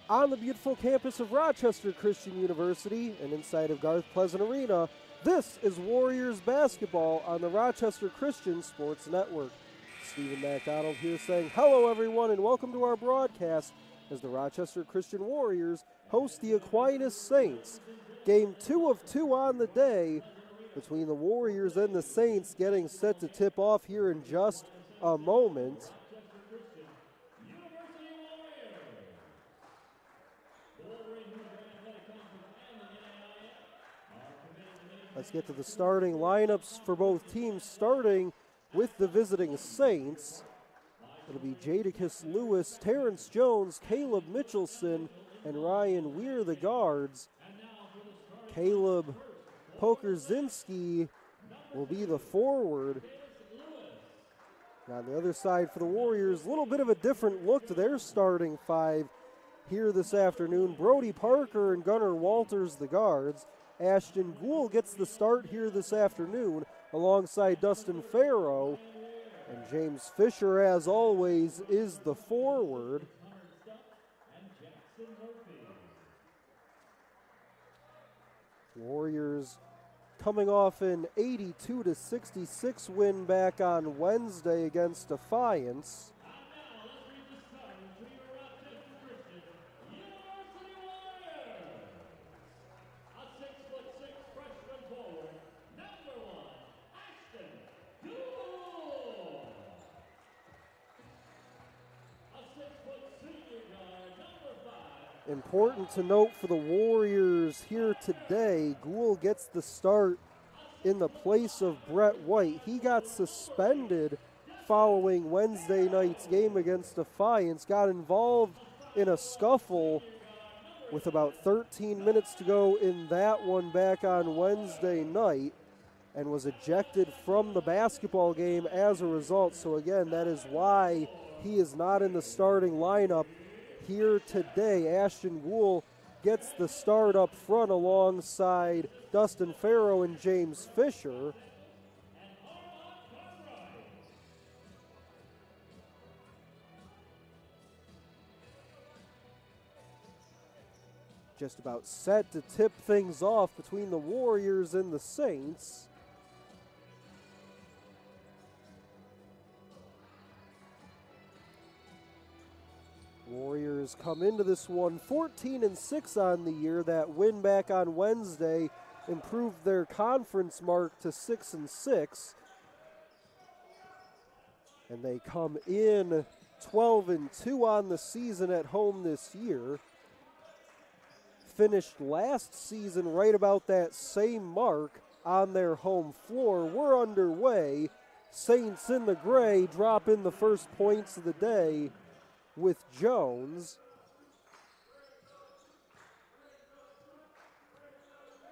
on the beautiful campus of Rochester Christian University and inside of Garth Pleasant Arena. This is Warriors basketball on the Rochester Christian Sports Network. Stephen MacDonald here saying hello everyone and welcome to our broadcast as the Rochester Christian Warriors host the Aquinas Saints. Game 2 of 2 on the day between the Warriors and the Saints, getting set to tip off here in just a moment. Let's get to the starting lineups for both teams, starting with the visiting Saints. It'll be Jadakiss Lewis, Terrence Jones, Caleb Mitchelson, and Ryan Weir, the guards. Caleb Pokerzinski will be the forward. And on the other side for the Warriors, a little bit of a different look to their starting five here this afternoon. Brody Parker and Gunnar Walters, the guards. Ashton Gould gets the start here this afternoon alongside Dustin Farrow. And James Fisher, as always, is the forward. Warriors coming off an 82-66 win back on Wednesday against Defiance. Important to note for the Warriors here today, Gould gets the start in the place of Brett White. He got suspended following Wednesday night's game against Defiance, got involved in a scuffle with about 13 minutes to go in that one back on Wednesday night, and was ejected from the basketball game as a result. So again, that is why he is not in the starting lineup here today. Ashton Gould gets the start up front alongside Dustin Farrow and James Fisher. Just about set to tip things off between the Warriors and the Saints. Warriors come into this one 14-6 on the year. That win back on Wednesday improved their conference mark to 6-6. And they come in 12-2 on the season at home this year. Finished last season right about that same mark on their home floor. We're underway. Saints in the gray drop in the first points of the day with Jones.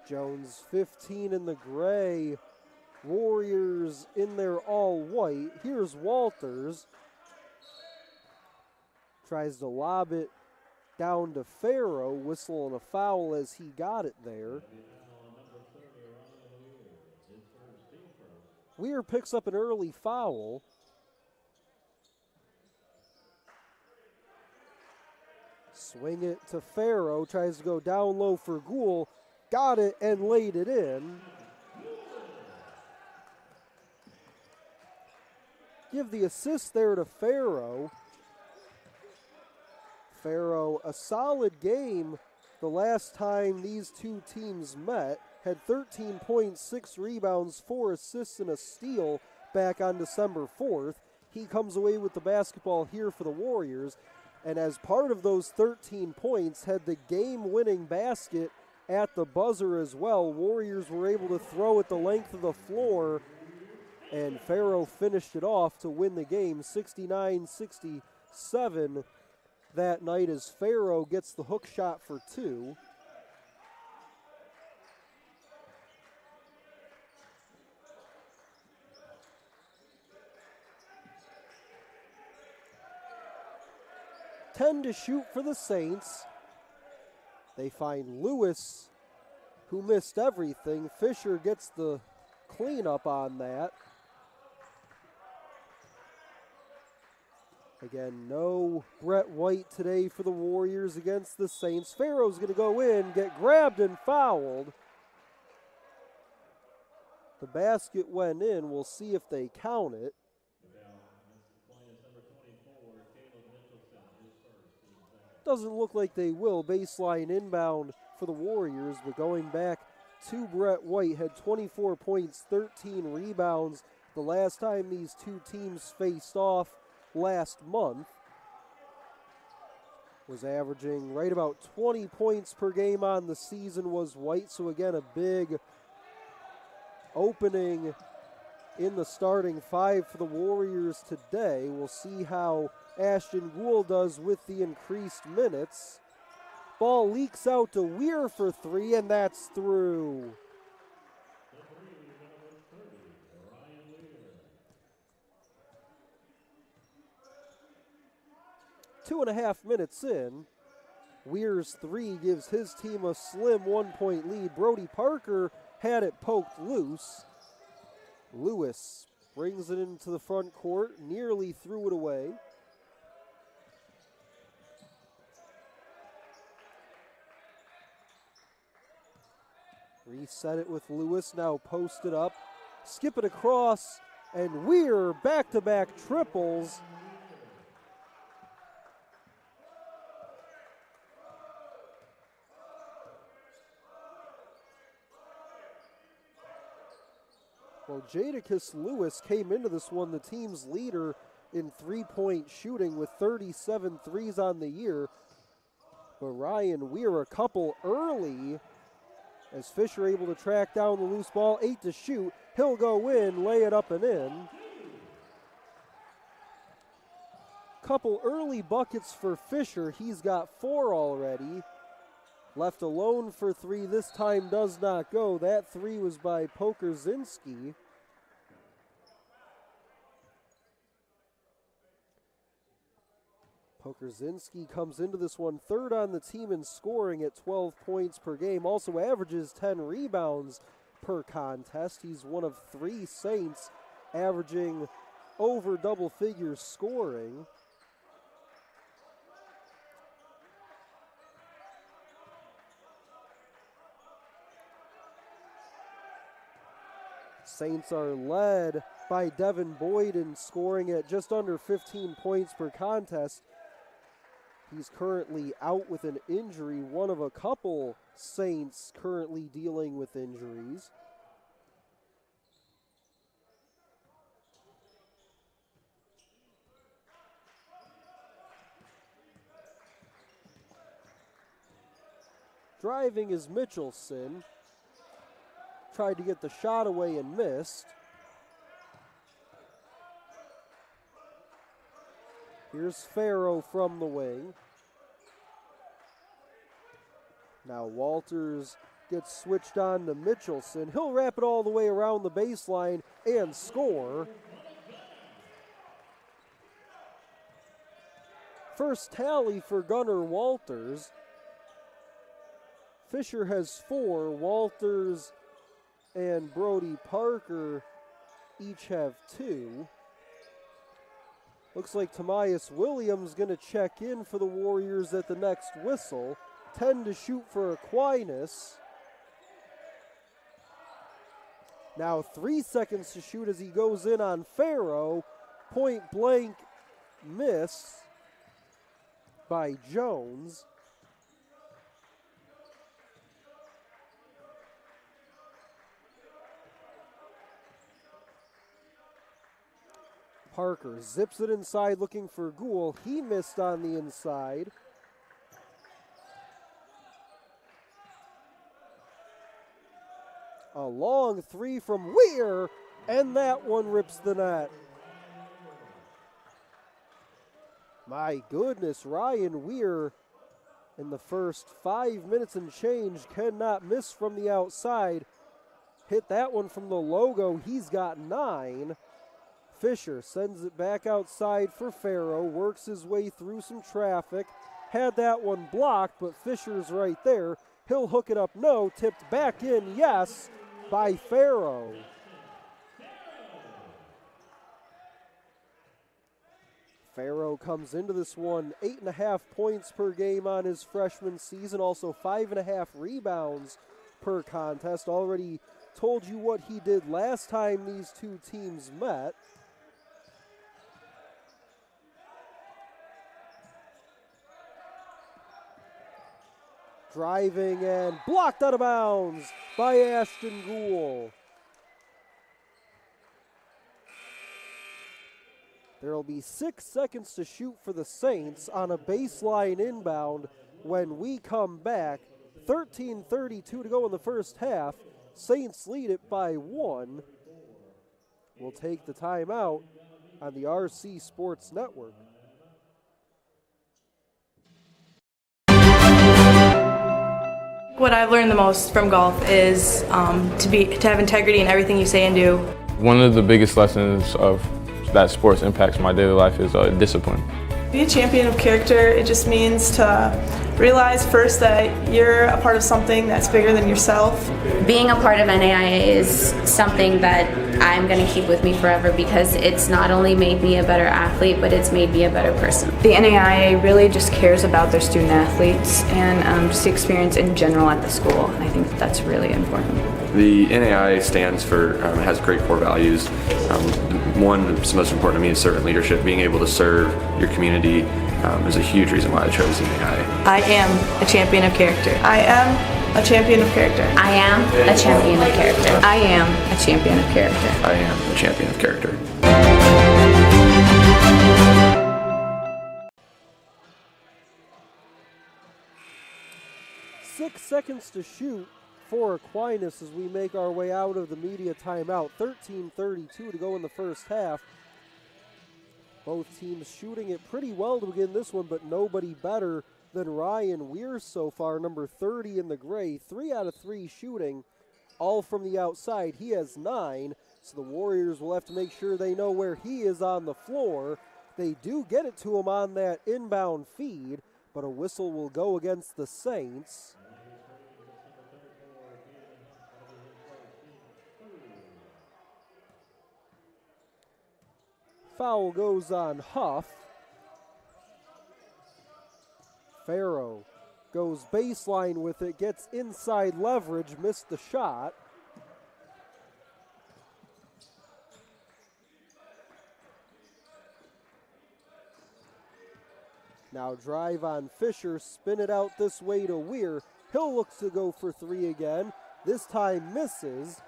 Jones 15 in the gray. Warriors in their all white. Here's Walters. Tries to lob it down to Farrow, whistling a foul as he got it there. Weir picks up an early foul. Swing it to Farrow, tries to go down low for Gould, got it and laid it in. Give the assist there to Farrow. Farrow, a solid game the last time these two teams met. Had 13 points, 6 rebounds, 4 assists, and a steal back on December 4th. He comes away with the basketball here for the Warriors. And as part of those 13 points, had the game-winning basket at the buzzer as well. Warriors were able to throw it the length of the floor, and Farrow finished it off to win the game 69-67 that night as Farrow gets the hook shot for 2. To shoot for the Saints. They find Lewis, who missed everything. Fisher gets the cleanup on that. Again, no Brett White today for the Warriors against the Saints. Farrow's going to go in, get grabbed and fouled. The basket went in. We'll see if they count it. Doesn't look like they will. Baseline inbound for the Warriors, but going back to Brett White, had 24 points, 13 rebounds the last time these two teams faced off last month. Was averaging right about 20 points per game on the season was White. So again, a big opening in the starting five for the Warriors today. We'll see how Ashton Gould does with the increased minutes. Ball leaks out to Weir for three, and that's through. 2.5 minutes in, Weir's three gives his team a slim 1-point lead. Brody Parker had it poked loose. Lewis brings it into the front court, nearly threw it away. Reset it with Lewis, now posted up. Skip it across, and Weir back-to-back triples. Well, Jadakiss Lewis came into this one the team's leader in three-point shooting with 37 threes on the year. But Ryan Weir a couple early as Fisher able to track down the loose ball. 8 to shoot. He'll go in, lay it up and in. Couple early buckets for Fisher. He's got 4 already. Left alone for 3 this time does not go. That 3 was by Pokorzinski. Pokorzinski comes into this one third on the team in scoring at 12 points per game. Also averages 10 rebounds per contest. He's one of 3 Saints averaging over double figures scoring. Saints are led by Devin Boyd in scoring at just under 15 points per contest. He's currently out with an injury, one of a couple Saints currently dealing with injuries. Driving is Mitchelson. Tried to get the shot away and missed. Here's Farrow from the wing. Now Walters gets switched on to Mitchelson. He'll wrap it all the way around the baseline and score. First tally for Gunnar Walters. Fisher has 4. Walters and Brody Parker each have 2. Looks like Tomias Williams going to check in for the Warriors at the next whistle. 10 to shoot for Aquinas. Now 3 seconds to shoot as he goes in on Farrow. Point blank miss by Jones. Parker zips it inside looking for Gould. He missed on the inside. A long 3 from Weir, and that one rips the net. My goodness, Ryan Weir in the first 5 minutes and change cannot miss from the outside. Hit that one from the logo. He's got 9. Fisher sends it back outside for Farrow, works his way through some traffic. Had that one blocked, but Fisher's right there. He'll hook it up, no, tipped back in, yes, by Farrow. Farrow comes into this one 8.5 points per game on his freshman season, also 5.5 rebounds per contest. Already told you what he did last time these two teams met. Driving and blocked out of bounds by Ashton Gould. There will be 6 seconds to shoot for the Saints on a baseline inbound when we come back. 13:32 to go in the first half. Saints lead it by 1. We'll take the timeout on the RC Sports Network. What I've learned the most from golf is to have integrity in everything you say and do. One of the biggest lessons of that sports impacts my daily life is discipline. Be a champion of character, it just means to realize first that you're a part of something that's bigger than yourself. Being a part of NAIA is something that I'm going to keep with me forever because it's not only made me a better athlete, but it's made me a better person. The NAIA really just cares about their student athletes and just the experience in general at the school. And I think that's really important. The NAIA stands for, has great core values. One that's most important to me is servant leadership. Being able to serve your community is a huge reason why I chose the NAIA. I am a champion of character. I am a champion of character. I am a champion of character. I am a champion of character. I am a champion of character. 6 seconds to shoot for Aquinas as we make our way out of the media timeout. 13:32 to go in the first half. Both teams shooting it pretty well to begin this one, but nobody better than Ryan Weir so far, number 30 in the gray. 3 out of 3 shooting, all from the outside. He has 9, so the Warriors will have to make sure they know where he is on the floor. They do get it to him on that inbound feed, but a whistle will go against the Saints. Foul goes on Huff. Farrow goes baseline with it, gets inside leverage, missed the shot. Now drive on Fisher, spin it out this way to Weir. He'll look to go for 3 again. This time misses.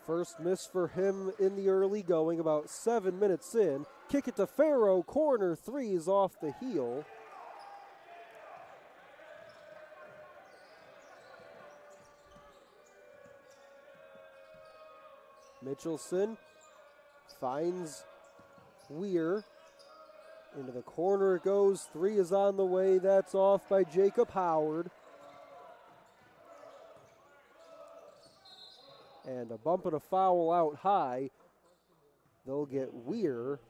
First miss for him in the early going, about 7 minutes in. Kick it to Farrow, corner 3 is off the heel. Mitchelson finds Weir. Into the corner it goes, 3 is on the way, that's off by Jacob Howard. And a bump and a foul out high. They'll get Weir.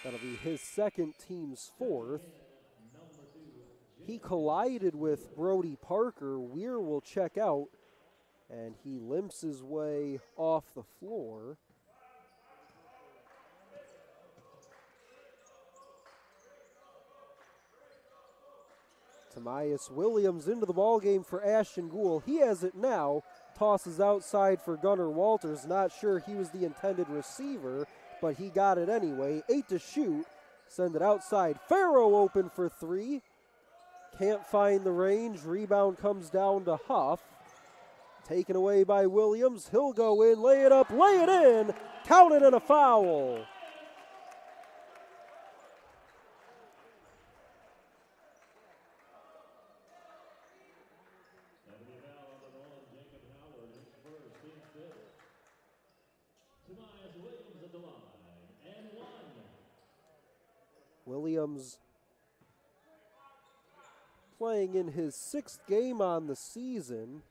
That'll be his second, team's 4th. He collided with Brody Parker. Weir will check out, and he limps his way off the floor. Tomias Williams into the ballgame for Ashton Gould. He has it now. Tosses outside for Gunnar Walters. Not sure he was the intended receiver, but he got it anyway. 8 to shoot. Send it outside. Farrow open for 3. Can't find the range. Rebound comes down to Huff. Taken away by Williams. He'll go in, lay it up, lay it in. Count it, and a foul. Williams playing in his 6th game on the season.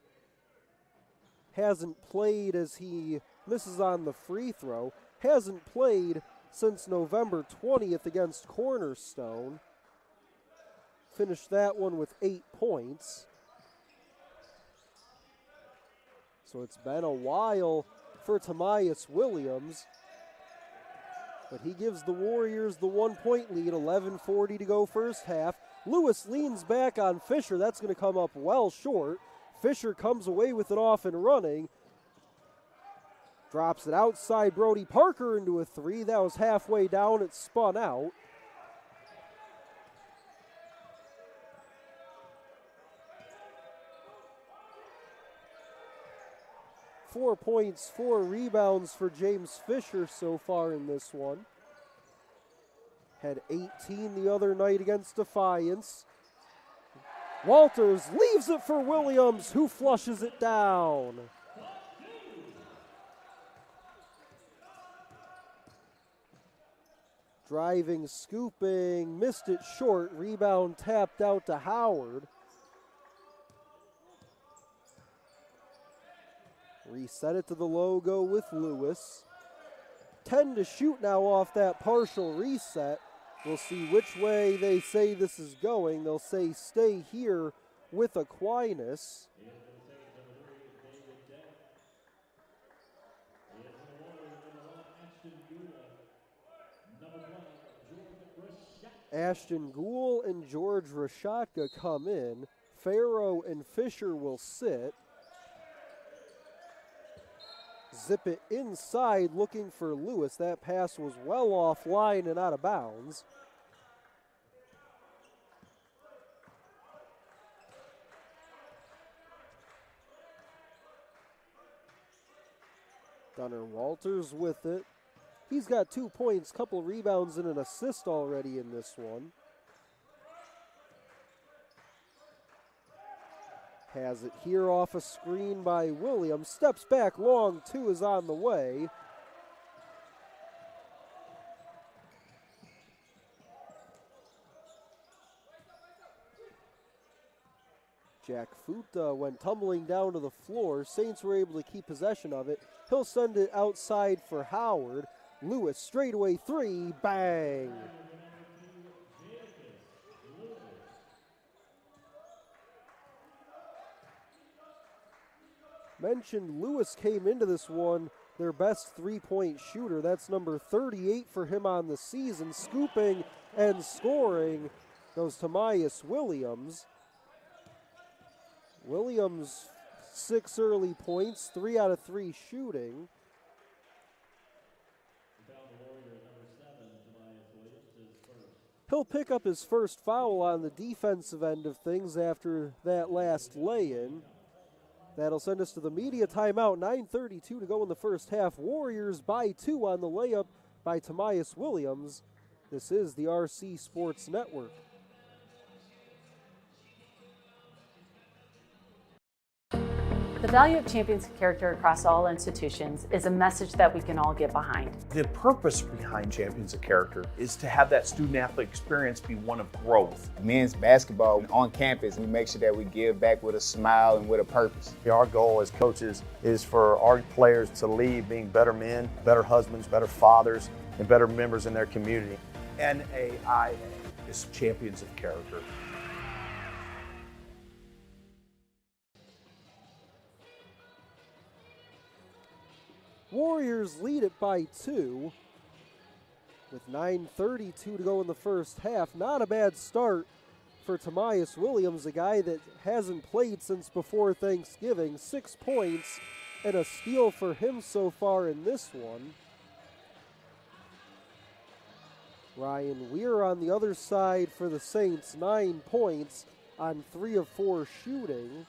Hasn't played as he misses on the free throw. Hasn't played since November 20th against Cornerstone. Finished that one with 8 points. So So it's been a while for Tamias Williams, but he gives the Warriors the 1-point lead, 11:40 to go first half. Lewis leans back on Fisher. That's going to come up well short. Fisher comes away with it off and running. Drops it outside Brody Parker into a three. That was halfway down. It spun out. Four points, 4 rebounds for James Fisher so far in this one. Had 18 the other night against Defiance. Walters leaves it for Williams, who flushes it down. Driving, scooping, missed it short. Rebound tapped out to Howard. Reset it to the logo with Lewis. 10 to shoot now off that partial reset. We'll see which way they say this is going. They'll say stay here with Aquinas. Ashton Gould and George Rashatka come in. Farrow and Fisher will sit. Zip it inside looking for Lewis. That pass was well offline and out of bounds. Gunnar Walters with it. He's got 2 points, couple rebounds, and an assist already in this one. Has it here off a screen by Williams. Steps back long, 2 is on the way. Jack Futa went tumbling down to the floor. Saints were able to keep possession of it. He'll send it outside for Howard. Lewis straightaway 3, bang. Mentioned Lewis came into this one their best 3-point shooter. That's number 38 for him on the season. Scooping and scoring goes Tamias Williams. Williams 6 early points, 3 out of 3 shooting. He'll pick up his first foul on the defensive end of things after that last lay-in. That'll send us to the media timeout. 9:32 to go in the first half. Warriors by 2 on the layup by Tamias Williams. This is the RC Sports Network. The value of champions character across all institutions is a message that we can all get behind. The purpose behind Champions of Character is to have that student-athlete experience be one of growth. Men's basketball on campus, we make sure that we give back with a smile and with a purpose. Our goal as coaches is for our players to leave being better men, better husbands, better fathers, and better members in their community. NAIA is Champions of Character. Warriors lead it by 2 with 9:32 to go in the first half. Not a bad start for Tamias Williams, a guy that hasn't played since before Thanksgiving. 6 points and a steal for him so far in this one. Ryan Weir on the other side for the Saints, 9 points on 3 of 4 shooting.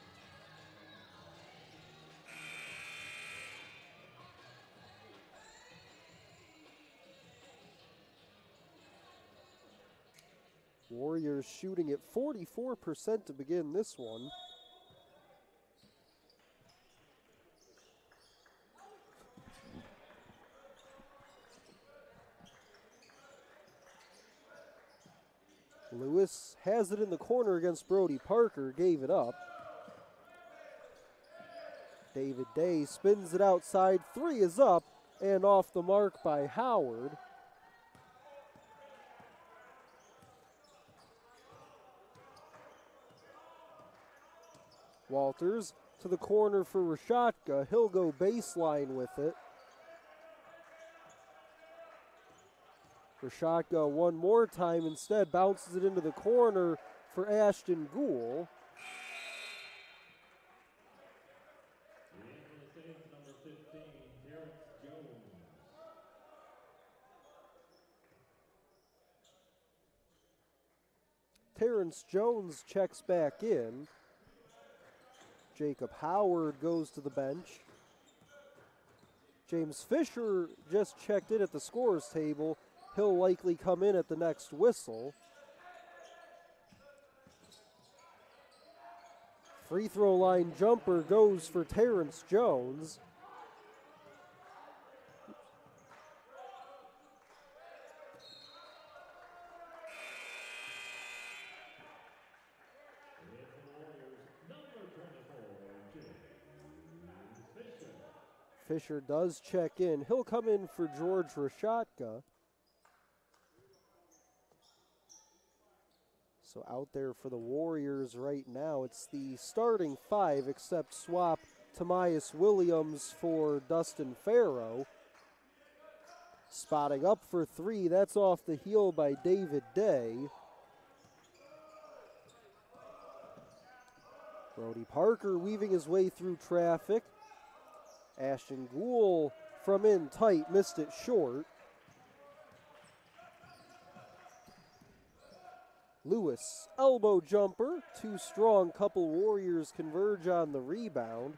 Warriors shooting at 44% to begin this one. Lewis has it in the corner against Brody Parker, gave it up. David Day spins it outside, 3 is up and off the mark by Howard. Walters to the corner for Rashotka. He'll go baseline with it. Rashotka one more time, instead bounces it into the corner for Ashton Gould. Terrence Jones checks back in. Jacob Howard goes to the bench. James Fisher just checked in at the scorer's table. He'll likely come in at the next whistle. Free throw line jumper goes for Terrence Jones. Fisher does check in. He'll come in for George Rashotka. So out there for the Warriors right now, it's the starting five, except swap Tamias Williams for Dustin Farrow. Spotting up for three, that's off the heel by David Day. Brody Parker weaving his way through traffic. Ashton Gould from in tight, missed it short. Lewis, elbow jumper, too strong, couple Warriors converge on the rebound.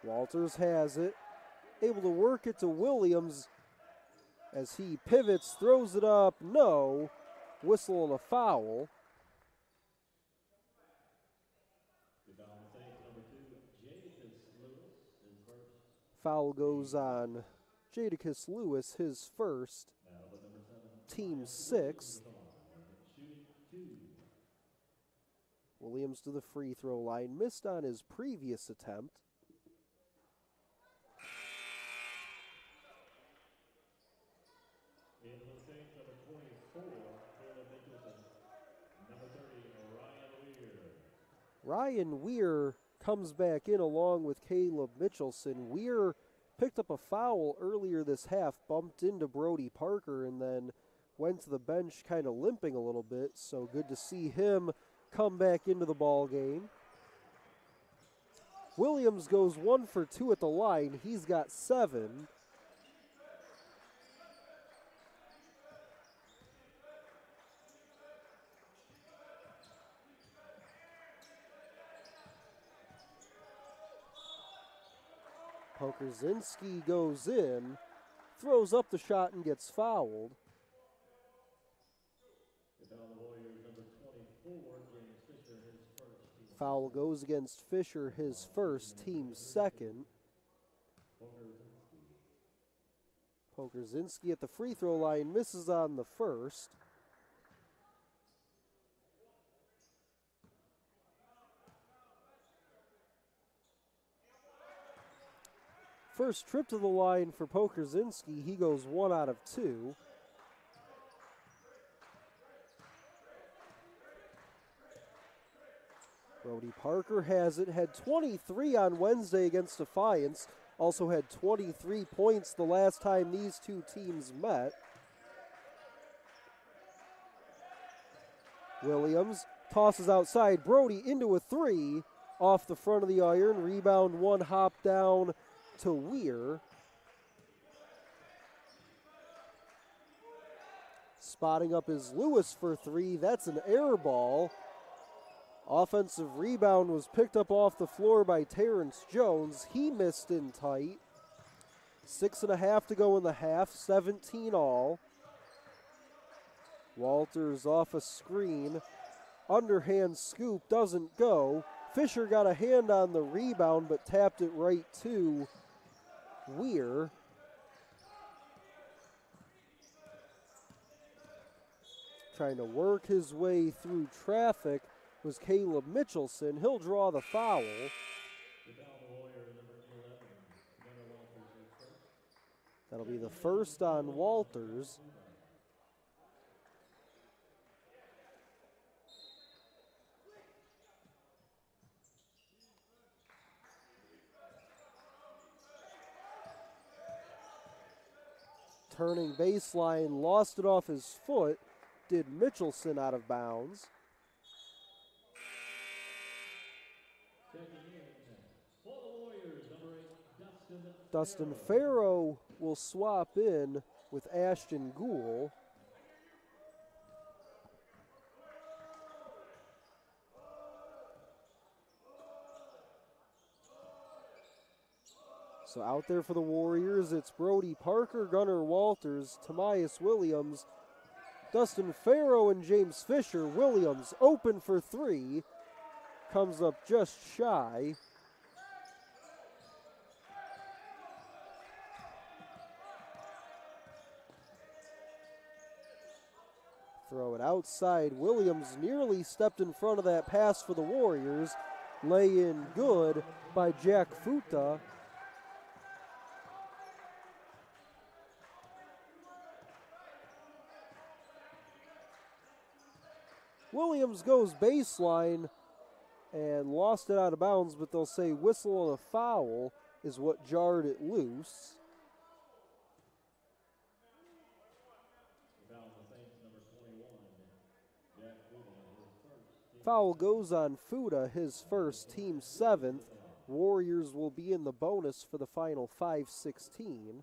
Walters has it, able to work it to Williams as he pivots, throws it up, no, whistle and a foul. Foul goes on Jadakiss Lewis, his first, team sixth. Williams to the free throw line, missed on his previous attempt. Ryan Weir comes back in along with Caleb Mitchelson. Weir picked up a foul earlier this half, bumped into Brody Parker, and then went to the bench kind of limping a little bit. So good to see him come back into the ball game. Williams goes 1 for 2 at the line. He's got 7. Pokorzinski goes in, throws up the shot and gets fouled. Foul goes against Fisher, his first, team second. Pokorzinski at the free throw line, misses on the first. First trip to the line for Pokorzinski, he goes 1 out of 2. Brody Parker has it, had 23 on Wednesday against Defiance, also had 23 points the last time these two teams met. Williams tosses outside, Brody into a 3, off the front of the iron, rebound one, hop down to Weir. Spotting up is Lewis for 3. That's an air ball. Offensive rebound was picked up off the floor by Terrence Jones. He missed in tight. 6.5 to go in the half, 17 all. Walters off a screen. Underhand scoop doesn't go. Fisher got a hand on the rebound but tapped it right to Weir. Trying to work his way through traffic was Caleb Mitchelson. He'll draw the foul. That'll be the first on Walters. Turning baseline, lost it off his foot, did Mitchelson out of bounds. Dustin Farrow will swap in with Ashton Gould. So out there for the Warriors, it's Brody Parker, Gunnar Walters, Tamias Williams, Dustin Farrow, and James Fisher. Williams open for three, comes up just shy. Throw it outside. Williams nearly stepped in front of that pass for the Warriors. Lay in good by Jack Futa. Williams goes baseline and lost it out of bounds, but they'll say whistle on a foul is what jarred it loose. Foul goes on Fuda, his first, team 7th. Warriors will be in the bonus for the final 5-16.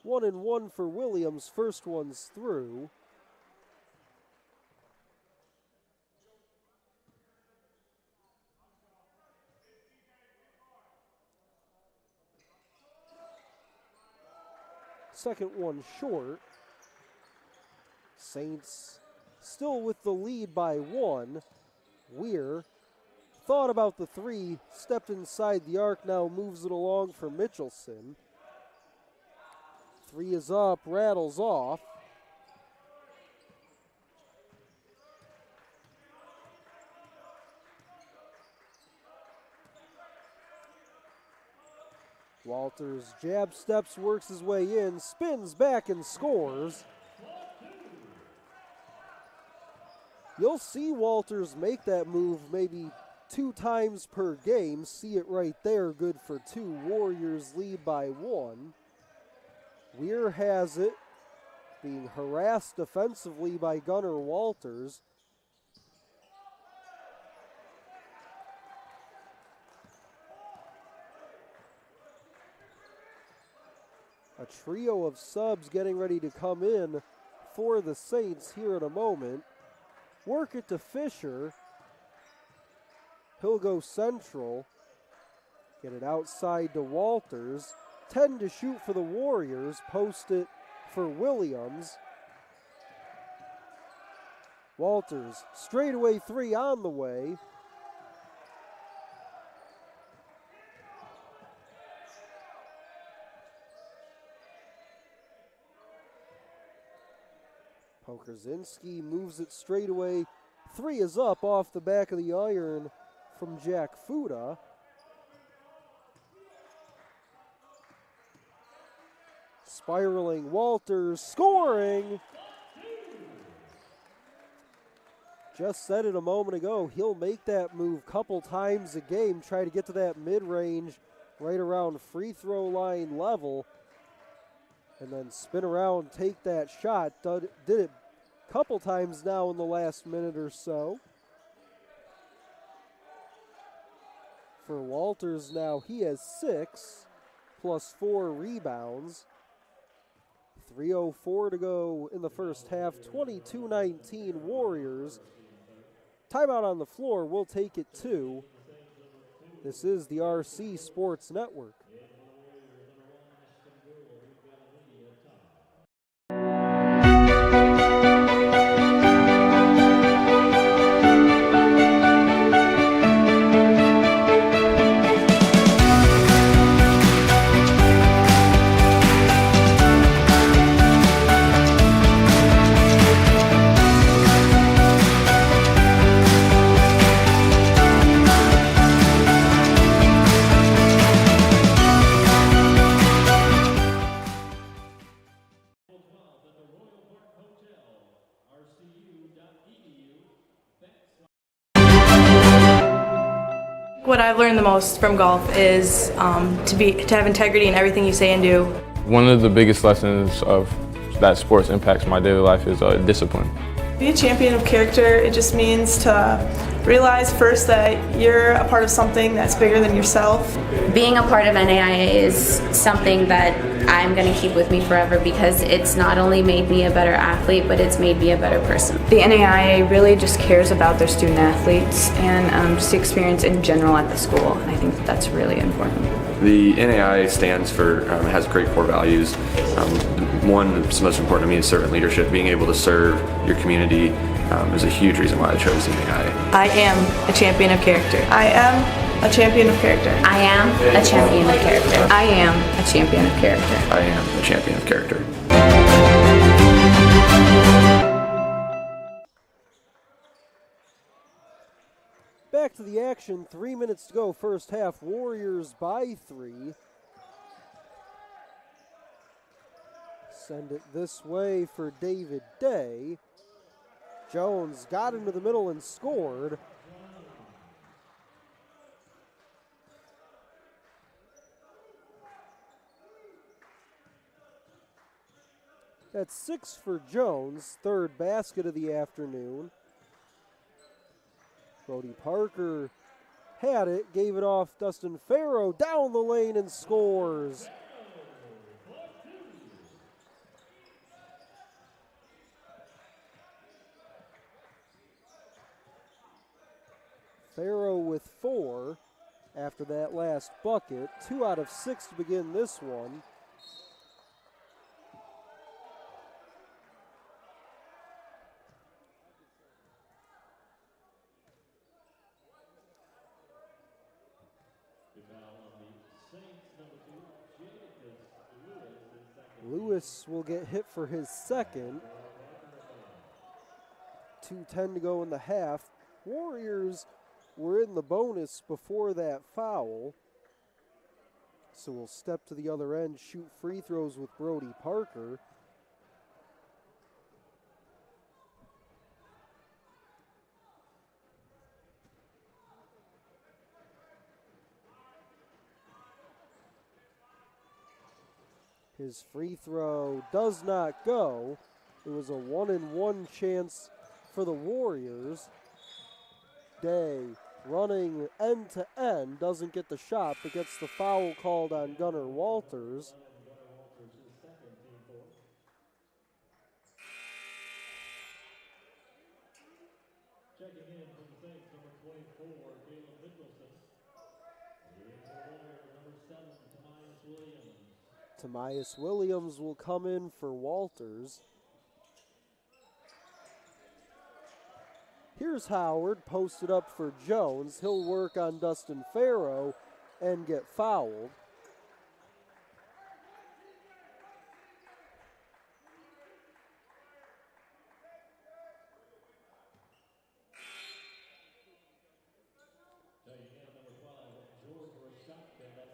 One and one for Williams, first one's through. Second one short. Saints still with the lead by one. Weir thought about the three, stepped inside the arc, now moves it along for Mitchelson. Three is up, rattles off. Walters jab steps, works his way in, spins back and scores. You'll see Walters make that move maybe 2 times per game. See it right there, good for 2. Warriors lead by 1. Weir has it, being harassed defensively by Gunnar Walters. A trio of subs getting ready to come in for the Saints here in a moment. Work it to Fisher. He'll go central. Get it outside to Walters. 10 to shoot for the Warriors. Post it for Williams. Walters, straightaway 3 on the way. Pokerzinski moves it straight away. 3 is up off the back of the iron from Jack Fuda. Spiraling Walters, scoring! Just said it a moment ago, he'll make that move couple times a game, try to get to that mid-range right around free throw line level, and then spin around, take that shot. Did it a couple times now in the last minute or so. For Walters now, he has 6 plus 4 rebounds. 3:04 to go in the first half, 22-19 Warriors. Timeout on the floor, we'll take it 2. This is the RC Sports Network. What I've learned the most from golf is to have integrity in everything you say and do. One of the biggest lessons of that sports impacts my daily life is discipline. Be a champion of character, it just means to realize first that you're a part of something that's bigger than yourself. Being a part of NAIA is something that I'm going to keep with me forever because it's not only made me a better athlete, but it's made me a better person. The NAIA really just cares about their student athletes and just the experience in general at the school. And I think that's really important. The NAIA stands for, has great core values. One that's most important to me is servant leadership. Being able to serve your community is a huge reason why I chose the NAIA. I am a champion of character. I am a champion of character. I am a champion of character. I am a champion of character. I am a champion of character. Back to the action, 3 minutes to go, first half. Warriors by 3. Send it this way for David Day. Jones got into the middle and scored. That's 6 for Jones, third basket of the afternoon. Brody Parker had it, gave it off. Dustin Farrow down the lane and scores. Farrow with 4 after that last bucket. 2 out of 6 to begin this one. Lewis will get hit for his second. 2:10 to go in the half. Warriors were in the bonus before that foul. So we'll step to the other end, shoot free throws with Brody Parker. His free throw does not go. It was a 1-and-1 chance for the Warriors. Day running end to end, doesn't get the shot, but gets the foul called on Gunnar Walters. Tamias Williams will come in for Walters. Here's Howard, posted up for Jones. He'll work on Dustin Farrow and get fouled.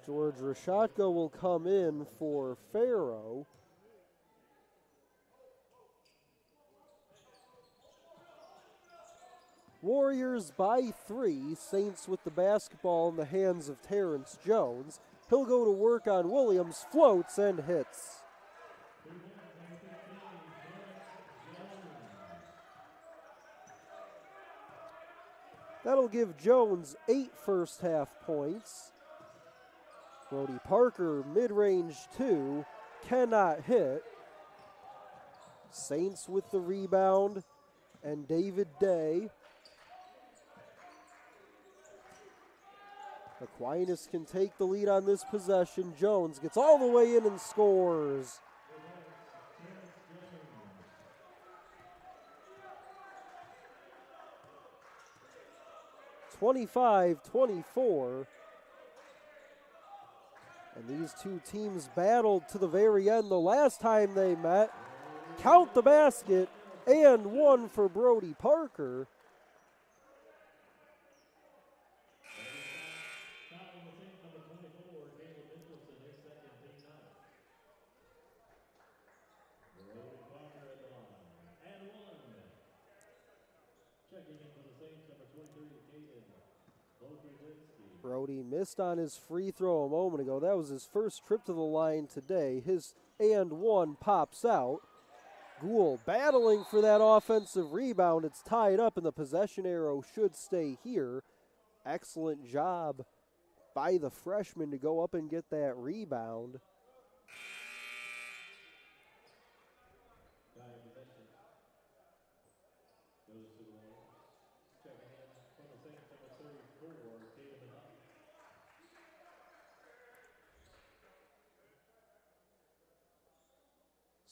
George Rashatka will come in for Farrow. Warriors by 3. Saints with the basketball in the hands of Terrence Jones. He'll go to work on Williams, floats and hits. That'll give Jones 8 first half points. Brody Parker, mid-range 2, cannot hit. Saints with the rebound, and David Day. Aquinas can take the lead on this possession. Jones gets all the way in and scores. (25-24). And these two teams battled to the very end the last time they met. Count the basket, and 1 for Brody Parker. Brody missed on his free throw a moment ago. That was his first trip to the line today. His and one pops out. Gould battling for that offensive rebound. It's tied up and the possession arrow should stay here. Excellent job by the freshman to go up and get that rebound.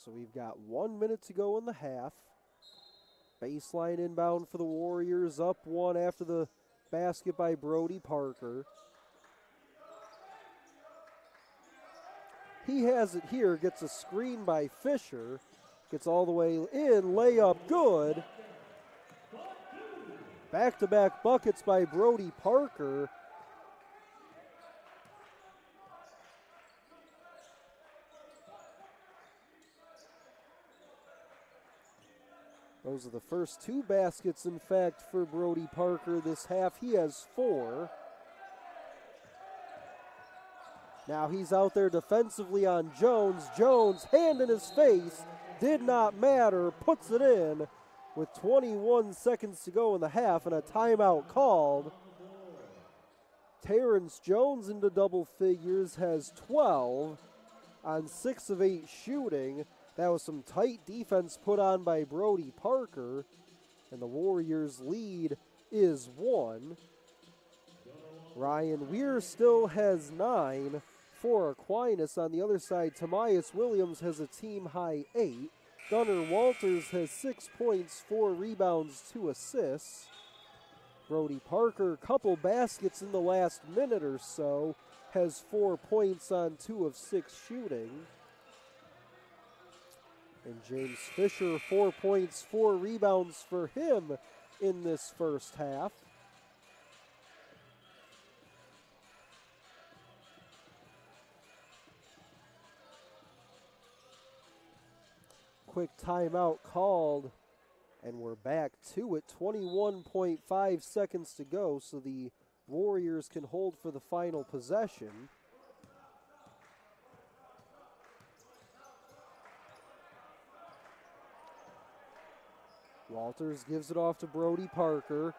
So we've got 1 minute to go in the half. Baseline inbound for the Warriors, up one after the basket by Brody Parker. He has it here, gets a screen by Fisher, gets all the way in, layup good. Back-to-back buckets by Brody Parker. Those are the first two baskets, in fact, for Brody Parker this half. He has 4. Now he's out there defensively on Jones. Jones, hand in his face, did not matter, puts it in with 21 seconds to go in the half and a timeout called. Terrence Jones into double figures, has 12 on 6 of 8 shooting. That was some tight defense put on by Brody Parker, and the Warriors' lead is 1. Ryan Weir still has 9 for Aquinas. On the other side, Tamias Williams has a team-high 8. Gunnar Walters has 6 points, 4 rebounds, 2 assists. Brody Parker, couple baskets in the last minute or so, has 4 points on 2 of 6 shooting. And James Fisher, 4 points, 4 rebounds for him in this first half. Quick timeout called, and we're back to it. 21.5 seconds to go, so the Warriors can hold for the final possession. Walters gives it off to Brody Parker.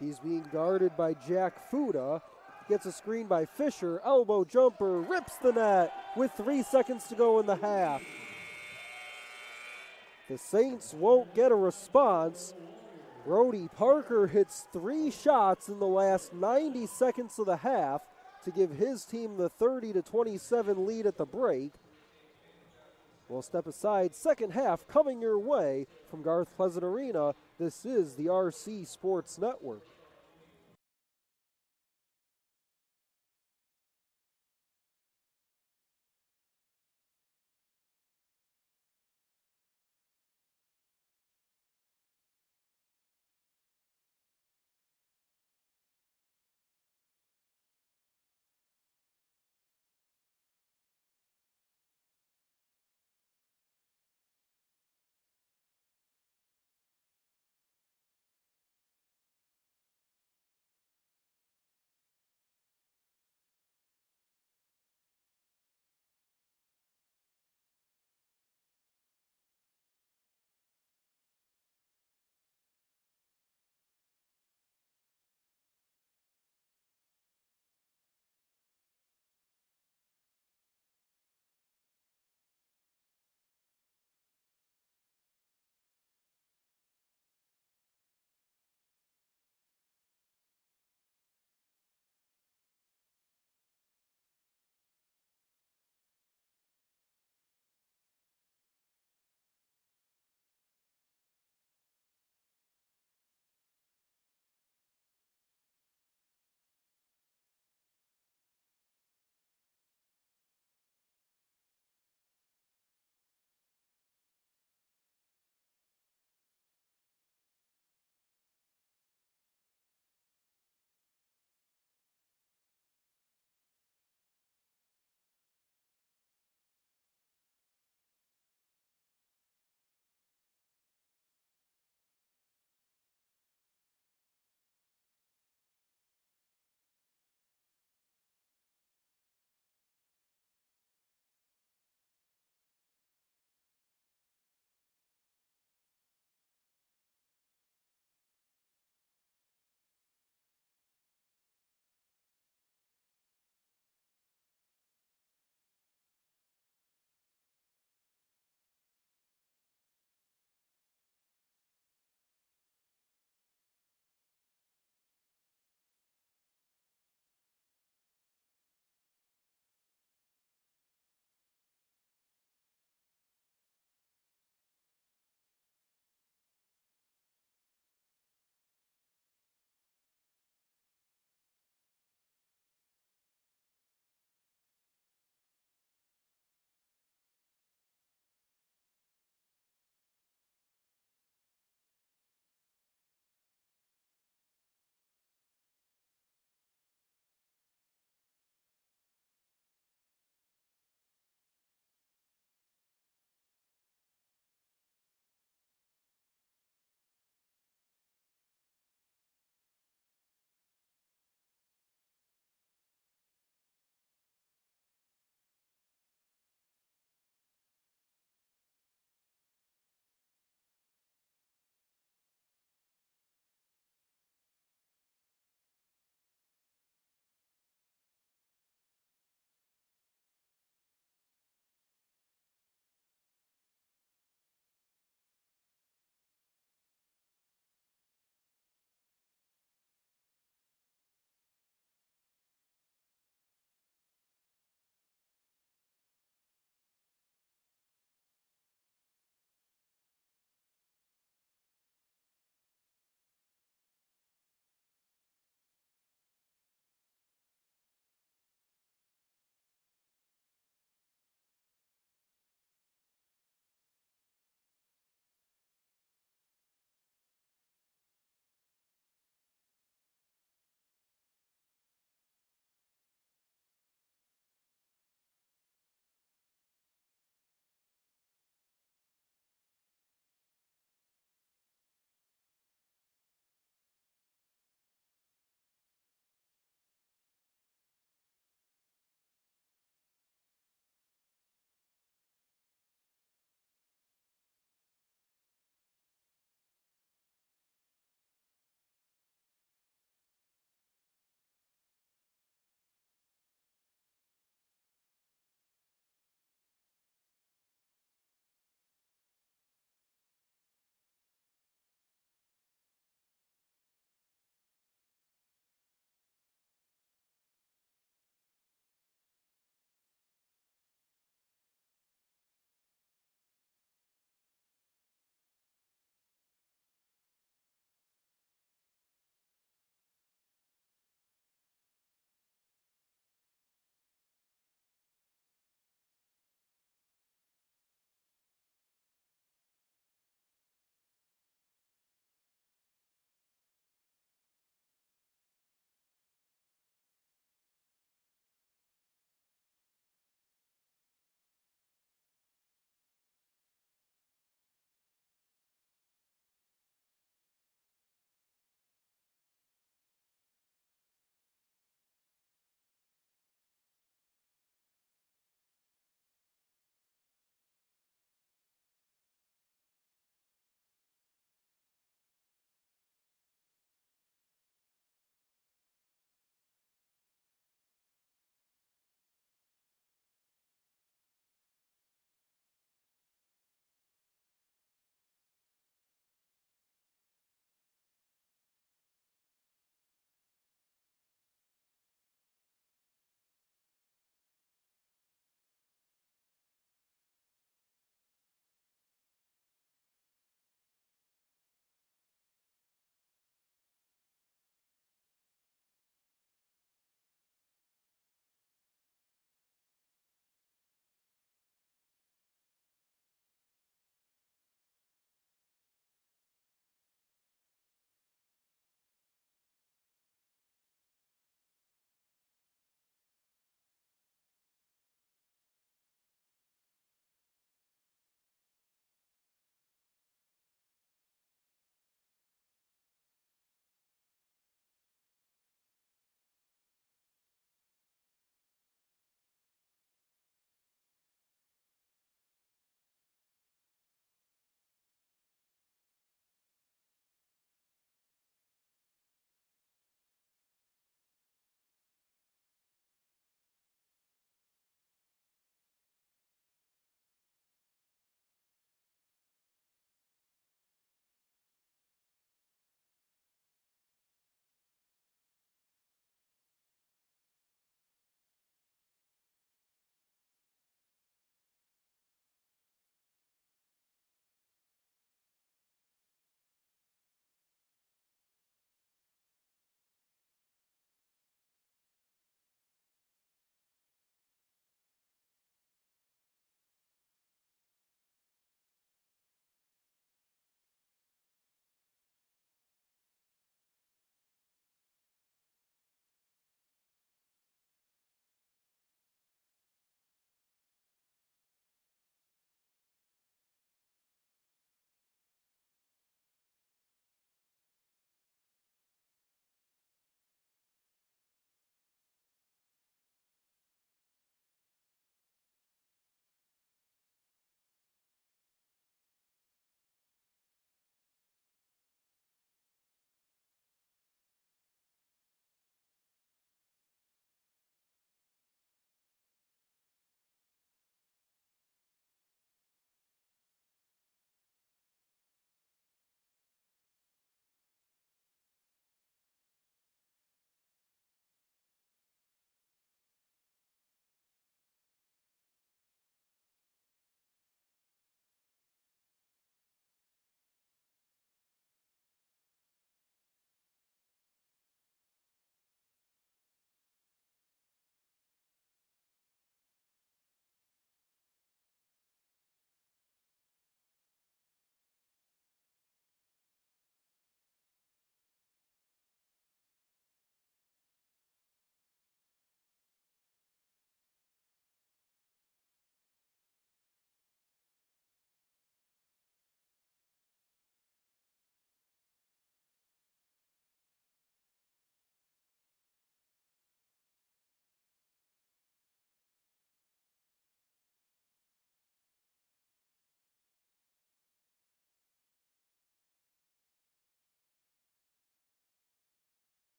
He's being guarded by Jack Fuda. Gets a screen by Fisher. Elbow jumper, rips the net with 3 seconds to go in the half. The Saints won't get a response. Brody Parker hits 3 shots in the last 90 seconds of the half to give his team the 30-27 lead at the break. We'll step aside. Second half coming your way from Garth Pleasant Arena. This is the RC Sports Network.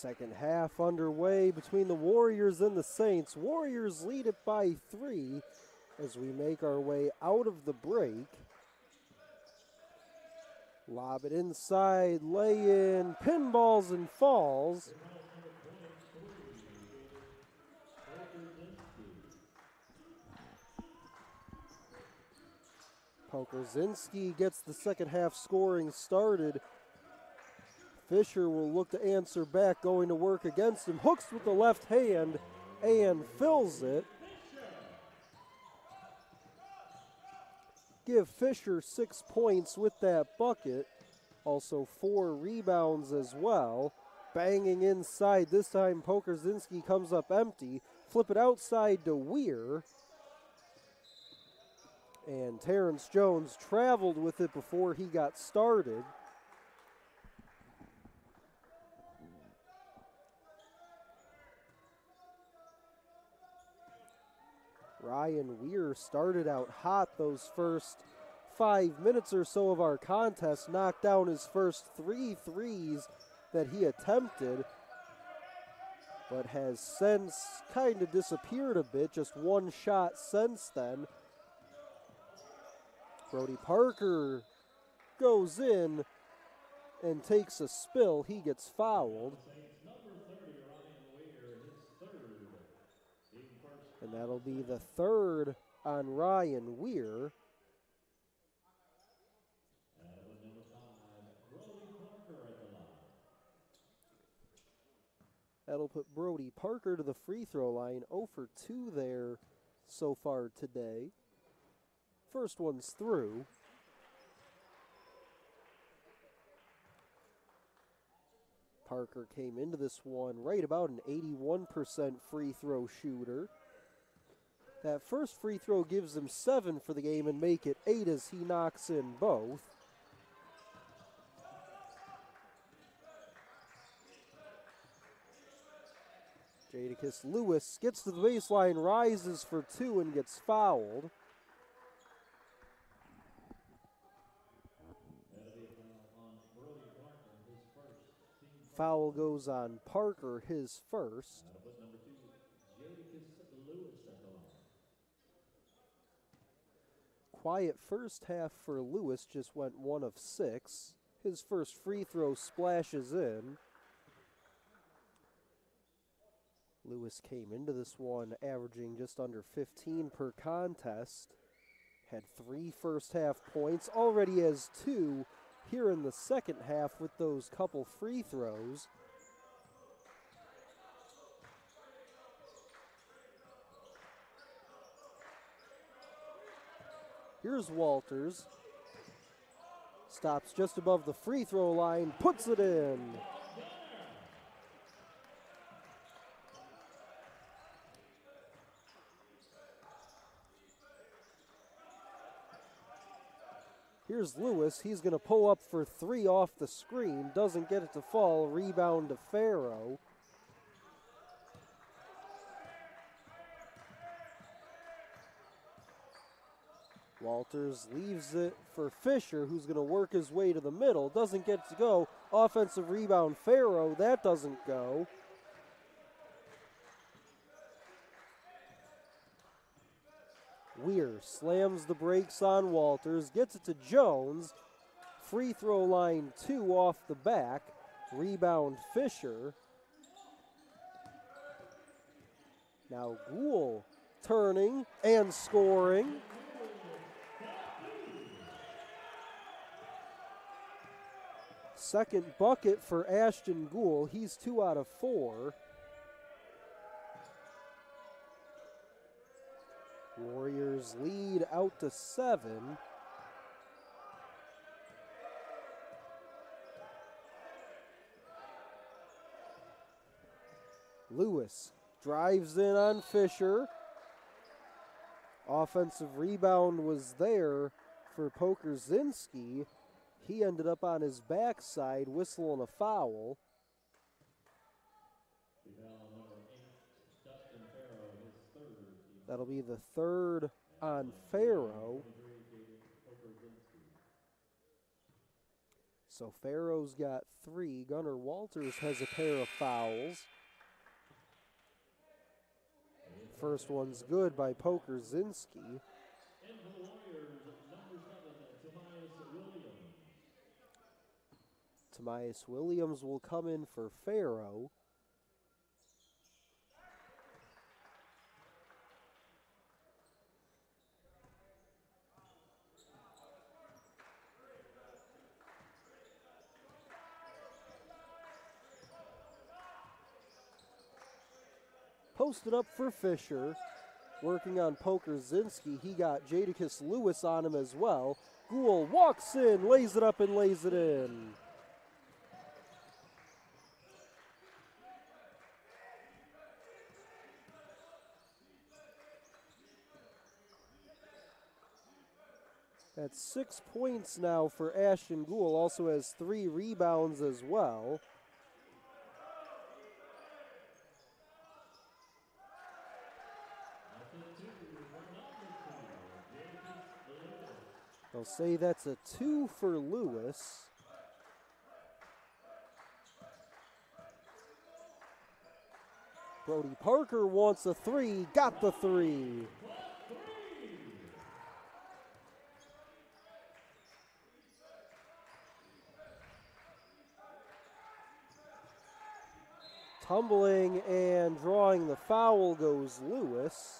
Second half underway between the Warriors and the Saints. Warriors lead it by 3 as we make our way out of the break. Lob it inside, lay in, pinballs and falls. Pokorzinski gets the second half scoring started. Fisher will look to answer back, going to work against him. Hooks with the left hand and fills it. Give Fisher 6 points with that bucket. Also 4 rebounds as well. Banging inside. This time Pokorzinski comes up empty. Flip it outside to Weir. And Terrence Jones traveled with it before he got started. Ryan Weir started out hot those first 5 minutes or so of our contest, knocked down his first 3 threes that he attempted, but has since kind of disappeared a bit, just 1 shot since then. Brody Parker goes in and takes a spill. He gets fouled. And that'll be the 3rd on Ryan Weir. That'll put Brody Parker to the free throw line. 0 for 2 there so far today. First one's through. Parker came into this one right about an 81% free throw shooter. That first free throw gives him 7 for the game and make it 8 as he knocks in both. Jadakiss Lewis gets to the baseline, rises for 2 and gets fouled. Foul goes on Parker, his first. Quiet first half for Lewis, just went 1 of 6. His first free throw splashes in. Lewis came into this one averaging just under 15 per contest. Had 3 first half points, already has 2 here in the second half with those couple free throws. Here's Walters. Stops just above the free throw line, puts it in. Here's Lewis. He's going to pull up for 3 off the screen. Doesn't get it to fall. Rebound to Farrow. Walters leaves it for Fisher, who's going to work his way to the middle. Doesn't get to go. Offensive rebound, Farrow. That doesn't go. Weir slams the brakes on Walters. Gets it to Jones. Free throw line 2 off the back. Rebound Fisher. Now Gould turning and scoring. Second bucket for Ashton Gould. He's 2 out of 4. Warriors lead out to 7. Lewis drives in on Fisher. Offensive rebound was there for Pokorzinski. He ended up on his backside, whistling a foul. That'll be the 3rd on Farrow. So Farrow's got 3. Gunnar Walters has a pair of fouls. First one's good by Pokerzinski. Tobias Williams will come in for Farrow. Posted up for Fisher. Working on Pokerzinski. He got Jadakiss Lewis on him as well. Gould walks in, lays it up and lays it in. That's 6 points now for Ashton Gould. Also has 3 rebounds as well. They'll say that's a 2 for Lewis. Brody Parker wants a 3, got the 3. Tumbling and drawing the foul goes Lewis.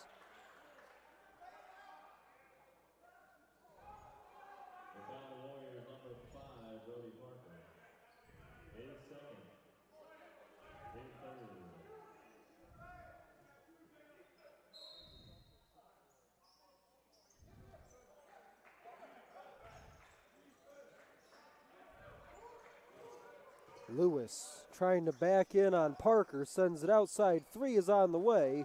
Lewis trying to back in on Parker, sends it outside. 3 is on the way.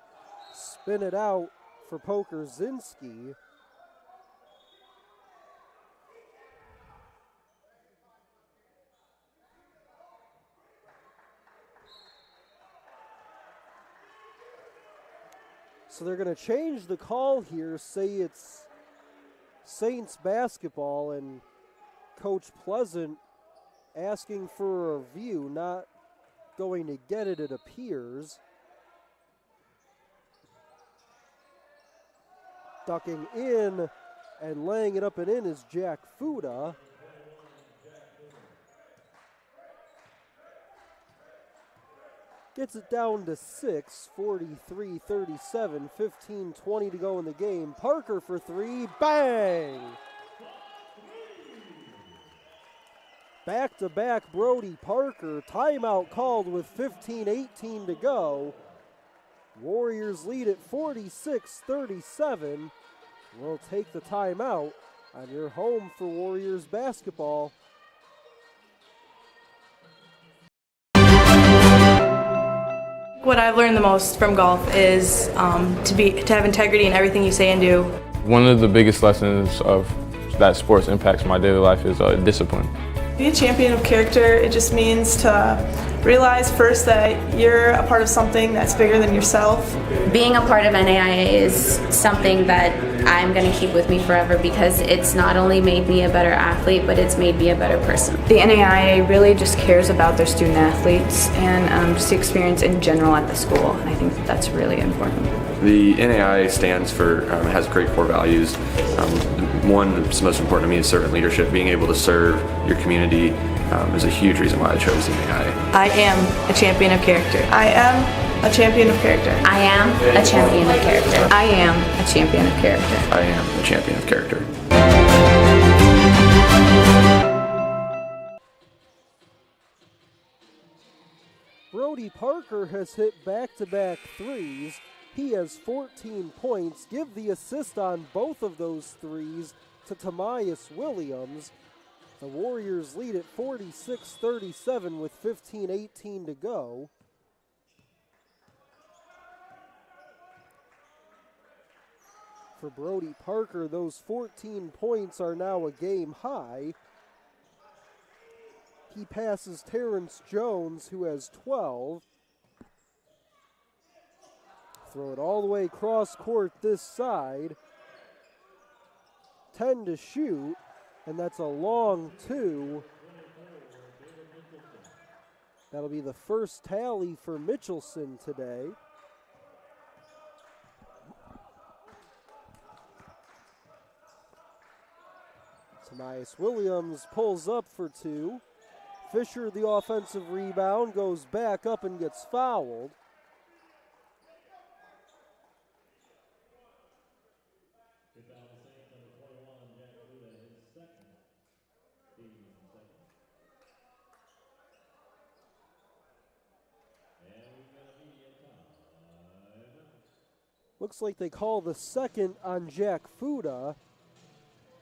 Spin it out for Pokerzinski. So they're going to change the call here, say it's Saints basketball, and Coach Pleasant asking for a review, not going to get it, it appears. Ducking in and laying it up and in is Jack Fuda. Gets it down to 6, 43-37, 15-20 to go in the game. Parker for 3, bang! Back-to-back Brody Parker. Timeout called with 15-18 to go. Warriors lead at 46-37. We'll take the timeout on your home for Warriors basketball. What I've learned the most from golf is to have integrity in everything you say and do. One of the biggest lessons of that sports impacts my daily life is discipline. Be a champion of character, it just means to realize first that you're a part of something that's bigger than yourself. Being a part of NAIA is something that I'm going to keep with me forever because it's not only made me a better athlete, but it's made me a better person. The NAIA really just cares about their student athletes and just the experience in general at the school, and I think that's really important. The NAIA stands for, has great core values. One that's most important to me is servant leadership. Being able to serve your community is a huge reason why I chose the NAIA. I am a champion of character. I am a champion of character. I am a champion of character. I am a champion of character. I am a champion of character. Brody Parker has hit back-to-back threes. He has 14 points. Give the assist on both of those threes to Tobias Williams. The Warriors lead at 46-37 with 15-18 to go. For Brody Parker, those 14 points are now a game high. He passes Terrence Jones, who has 12. Throw it all the way cross court this side. 10 to shoot, and that's a long 2. That'll be the first tally for Mitchelson today. Tobias Williams pulls up for two. Fisher, the offensive rebound, goes back up and gets fouled. Looks like they call the second on Jack Fuda.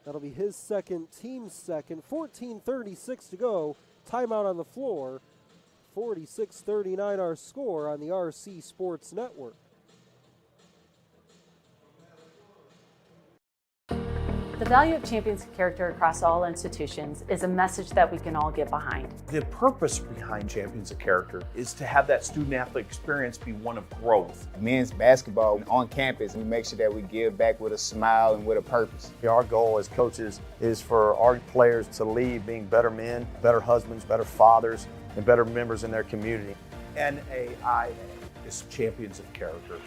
That'll be his second, team's second. 14:36 to go. Timeout on the floor. 46-39 our score on the RC Sports Network. The value of champions' character across all institutions is a message that we can all get behind. The purpose behind Champions of Character is to have that student-athlete experience be one of growth. Men's basketball on campus, we make sure that we give back with a smile and with a purpose. Our goal as coaches is for our players to leave being better men, better husbands, better fathers, and better members in their community. NAIA is Champions of Character.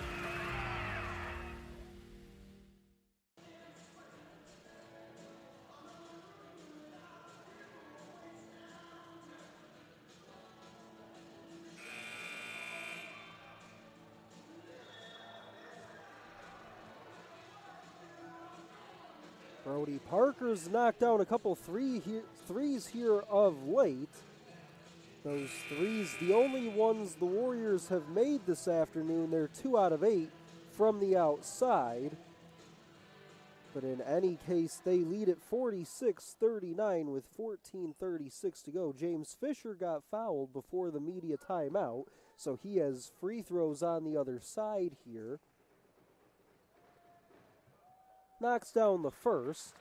Brody Parker's knocked down a couple threes here of late. Those threes, the only ones the Warriors have made this afternoon. They're 2 out of 8 from the outside. But in any case, they lead at 46-39 with 14:36 to go. James Fisher got fouled before the media timeout, so he has free throws on the other side here. Knocks down the first.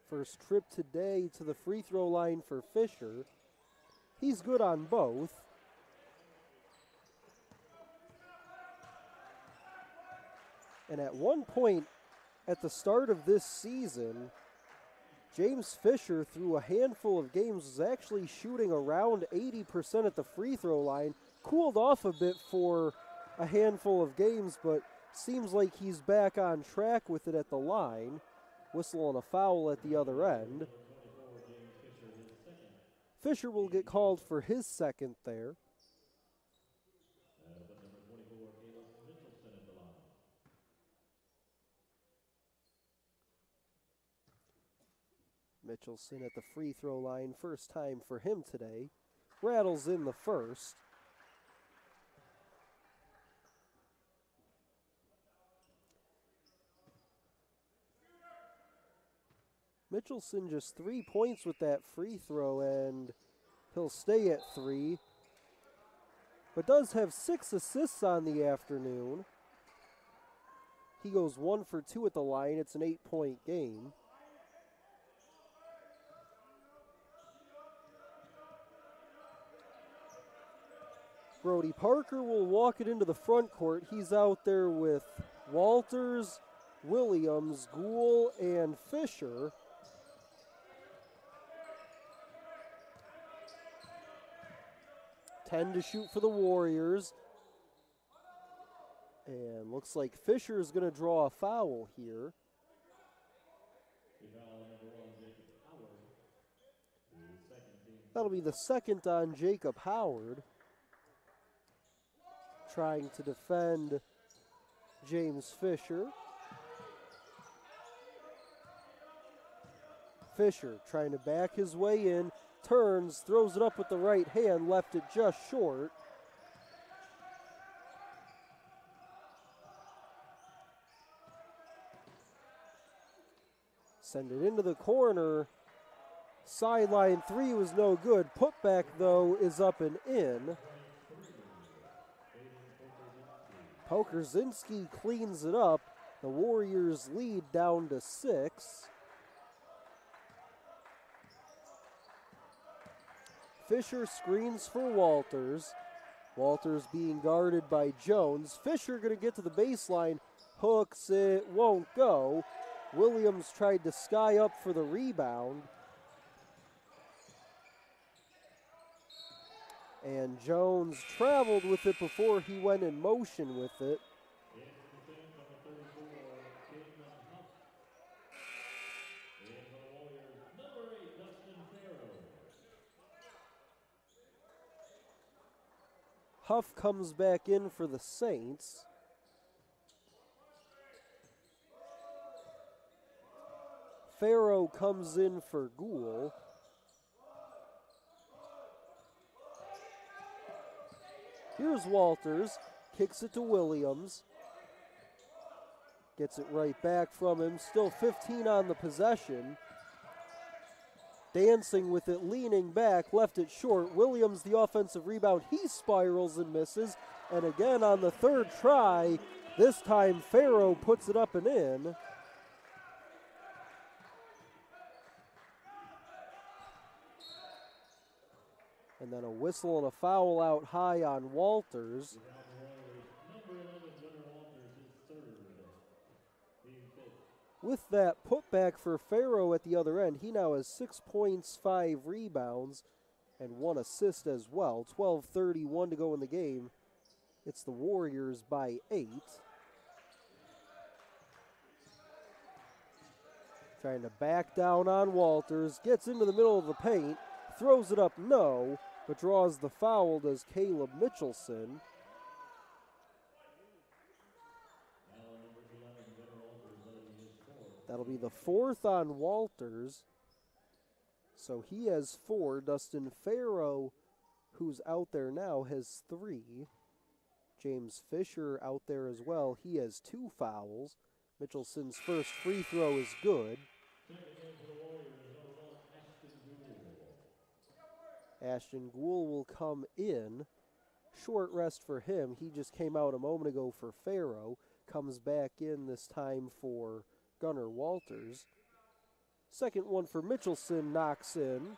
First trip today to the free throw line for Fisher. He's good on both. And at one point at the start of this season, James Fisher, through a handful of games, was actually shooting around 80% at the free throw line. Cooled off a bit for a handful of games, but seems like he's back on track with it at the line. Whistle and a foul at the other end. Fisher will get called for his second there. Mitchelson at the free throw line, first time for him today. Rattles in the first. Mitchelson just 3 points with that free throw, and he'll stay at 3. But does have 6 assists on the afternoon. He goes 1 for 2 at the line. It's an 8-point game. Brody Parker will walk it into the front court. He's out there with Walters, Williams, Gould, and Fisher. 10 to shoot for the Warriors. And looks like Fisher is going to draw a foul here. That'll be the second on Jacob Howard. Trying to defend James Fisher. Fisher trying to back his way in. Turns, throws it up with the right hand, left it just short. Send it into the corner. Sideline 3 was no good. Putback, though, is up and in. Pokerzinski cleans it up. The Warriors lead down to 6. Fisher screens for Walters. Walters being guarded by Jones. Fisher going to get to the baseline. Hooks it, won't go. Williams tried to sky up for the rebound. And Jones traveled with it before he went in motion with it. Huff comes back in for the Saints. Farrow comes in for Gould. Here's Walters, kicks it to Williams. Gets it right back from him, still 15 on the possession. Dancing with it, leaning back, left it short. Williams, the offensive rebound, he spirals and misses. And again on the third try, this time Farrow puts it up and in. And then a whistle and a foul out high on Walters. With that putback for Farrow at the other end, he now has 6 points, 5 rebounds, and 1 assist as well. 12:31 to go in the game. It's the Warriors by 8. Trying to back down on Walters, gets into the middle of the paint, throws it up, no, but draws the foul, does Caleb Mitchelson. That'll be the 4th on Walters. So he has 4. Dustin Farrow, who's out there now, has 3. James Fisher out there as well. He has 2 fouls. Mitchelson's first free throw is good. Ashton Gould will come in. Short rest for him. He just came out a moment ago for Farrow. Comes back in this time for Gunnar Walters. Second one for Mitchelson, knocks in.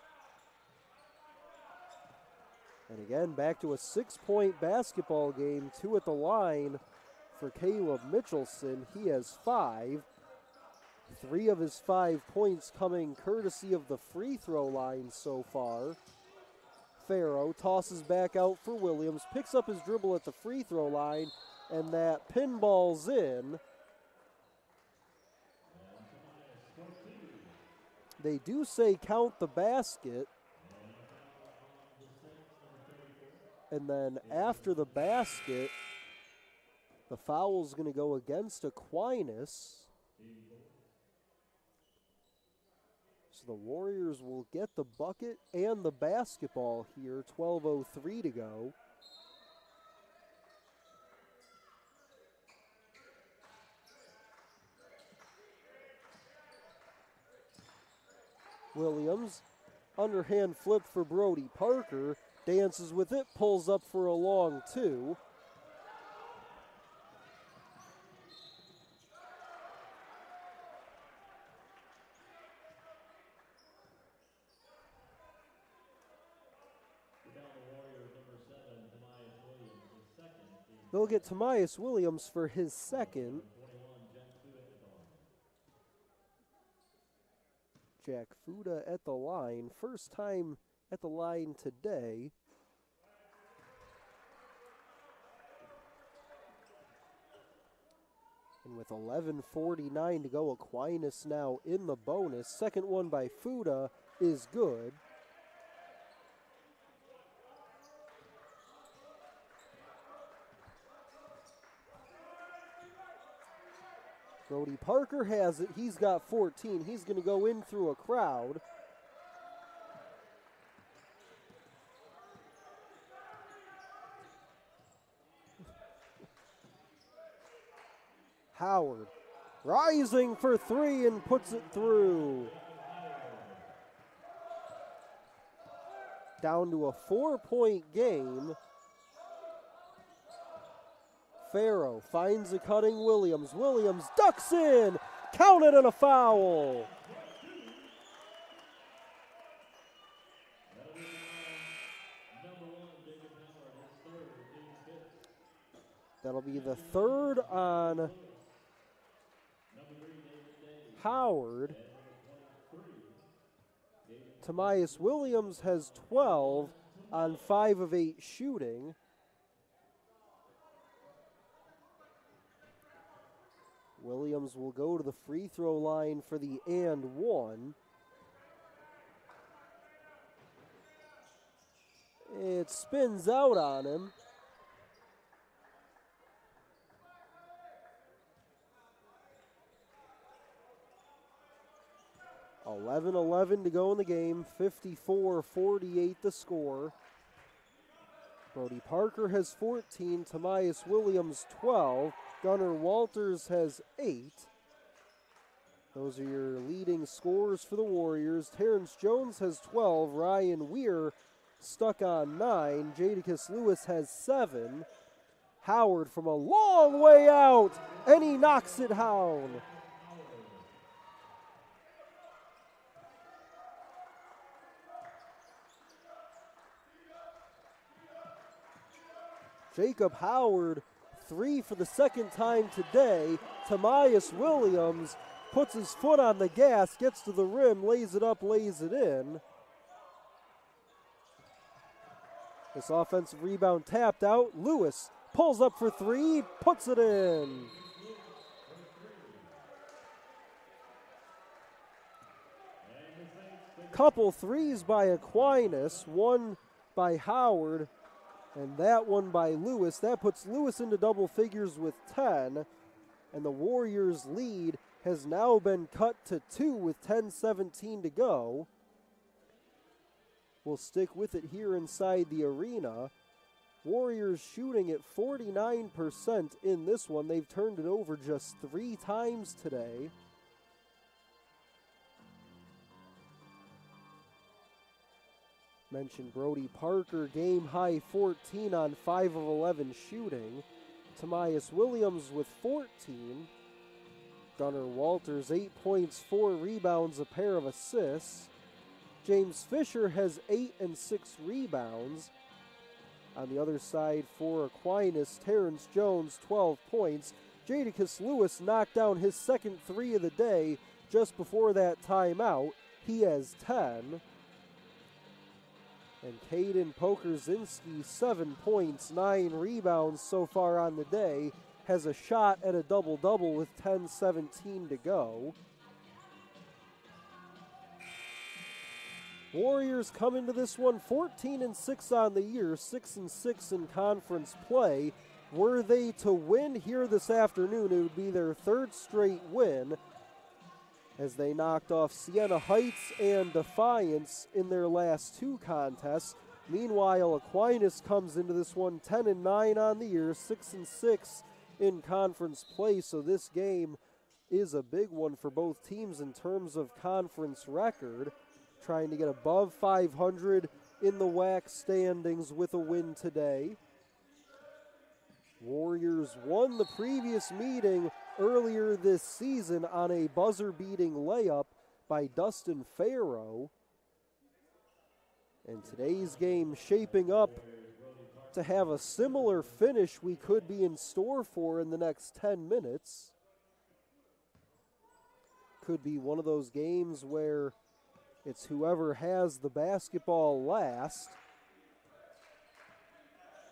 And again, back to a 6-point basketball game. 2 at the line for Caleb Mitchelson. He has 5. 3 of his 5 points coming courtesy of the free throw line so far. Farrow tosses back out for Williams, picks up his dribble at the free throw line, and that pinball's in. They do say count the basket. And then after the basket, the foul's going to go against Aquinas. So the Warriors will get the bucket and the basketball here. 12:03 to go. Williams, underhand flip for Brody Parker, dances with it, pulls up for a long 2. They'll get Tamias Williams for his second. Jack Fuda at the line. First time at the line today. And with 11:49 to go, Aquinas now in the bonus. Second one by Fuda is good. Brody Parker has it. He's got 14. He's going to go in through a crowd. Howard rising for 3 and puts it through. Down to a 4-point game. Farrow finds a cutting Williams. Williams ducks in. Counted and a foul. That'll be the 3rd on Howard. Tamias Williams has 12 on 5 of 8 shooting. Williams will go to the free throw line for the and one. It spins out on him. .11 to go in the game, 54-48 the score. Brody Parker has 14, Tamias Williams 12, Gunnar Walters has 8. Those are your leading scorers for the Warriors. Terrence Jones has 12, Ryan Weir stuck on 9, Jadakiss Lewis has 7. Howard from a long way out, and he knocks it down. Jacob Howard, 3 for the second time today. Tamias Williams puts his foot on the gas, gets to the rim, lays it up, lays it in. This offensive rebound tapped out. Lewis pulls up for 3, puts it in. Couple threes by Aquinas, one by Howard, and that one by Lewis. That puts Lewis into double figures with 10. And the Warriors' lead has now been cut to 2 with 10:17 to go. We'll stick with it here inside the arena. Warriors shooting at 49% in this one. They've turned it over just 3 times today. Mentioned Brody Parker, game high 14 on 5 of 11 shooting. Tamias Williams with 14. Gunnar Walters, 8 points, 4 rebounds, a pair of assists. James Fisher has 8 and 6 rebounds. On the other side for Aquinas, Terrence Jones, 12 points. Jadakiss Lewis knocked down his second 3 of the day just before that timeout. He has 10. And Caden Pokerzinski, 7 points, 9 rebounds so far on the day, has a shot at a double-double with 10:17 to go. Warriors come into this one 14-6 on the year, 6-6 in conference play. Were they to win here this afternoon, it would be their 3rd straight win, as they knocked off Siena Heights and Defiance in their last 2 contests. Meanwhile, Aquinas comes into this one 10-9 on the year, 6-6 in conference play, so this game is a big one for both teams in terms of conference record, trying to get above 500 in the WAC standings with a win today. Warriors won the previous meeting earlier this season on a buzzer-beating layup by Dustin Farrow. And today's game shaping up to have a similar finish we could be in store for in the next 10 minutes. Could be one of those games where it's whoever has the basketball last.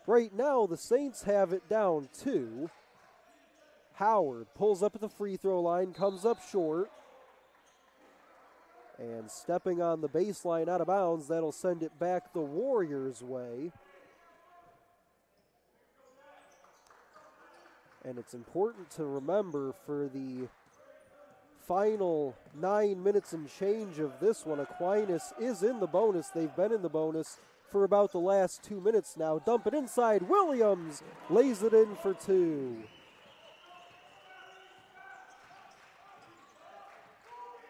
Right now, the Saints have it down 2. Howard pulls up at the free throw line, comes up short. And stepping on the baseline out of bounds, that'll send it back the Warriors' way. And it's important to remember for the final 9 minutes and change of this one, Aquinas is in the bonus. They've been in the bonus for about the last 2 minutes now. Dump it inside. Williams lays it in for 2.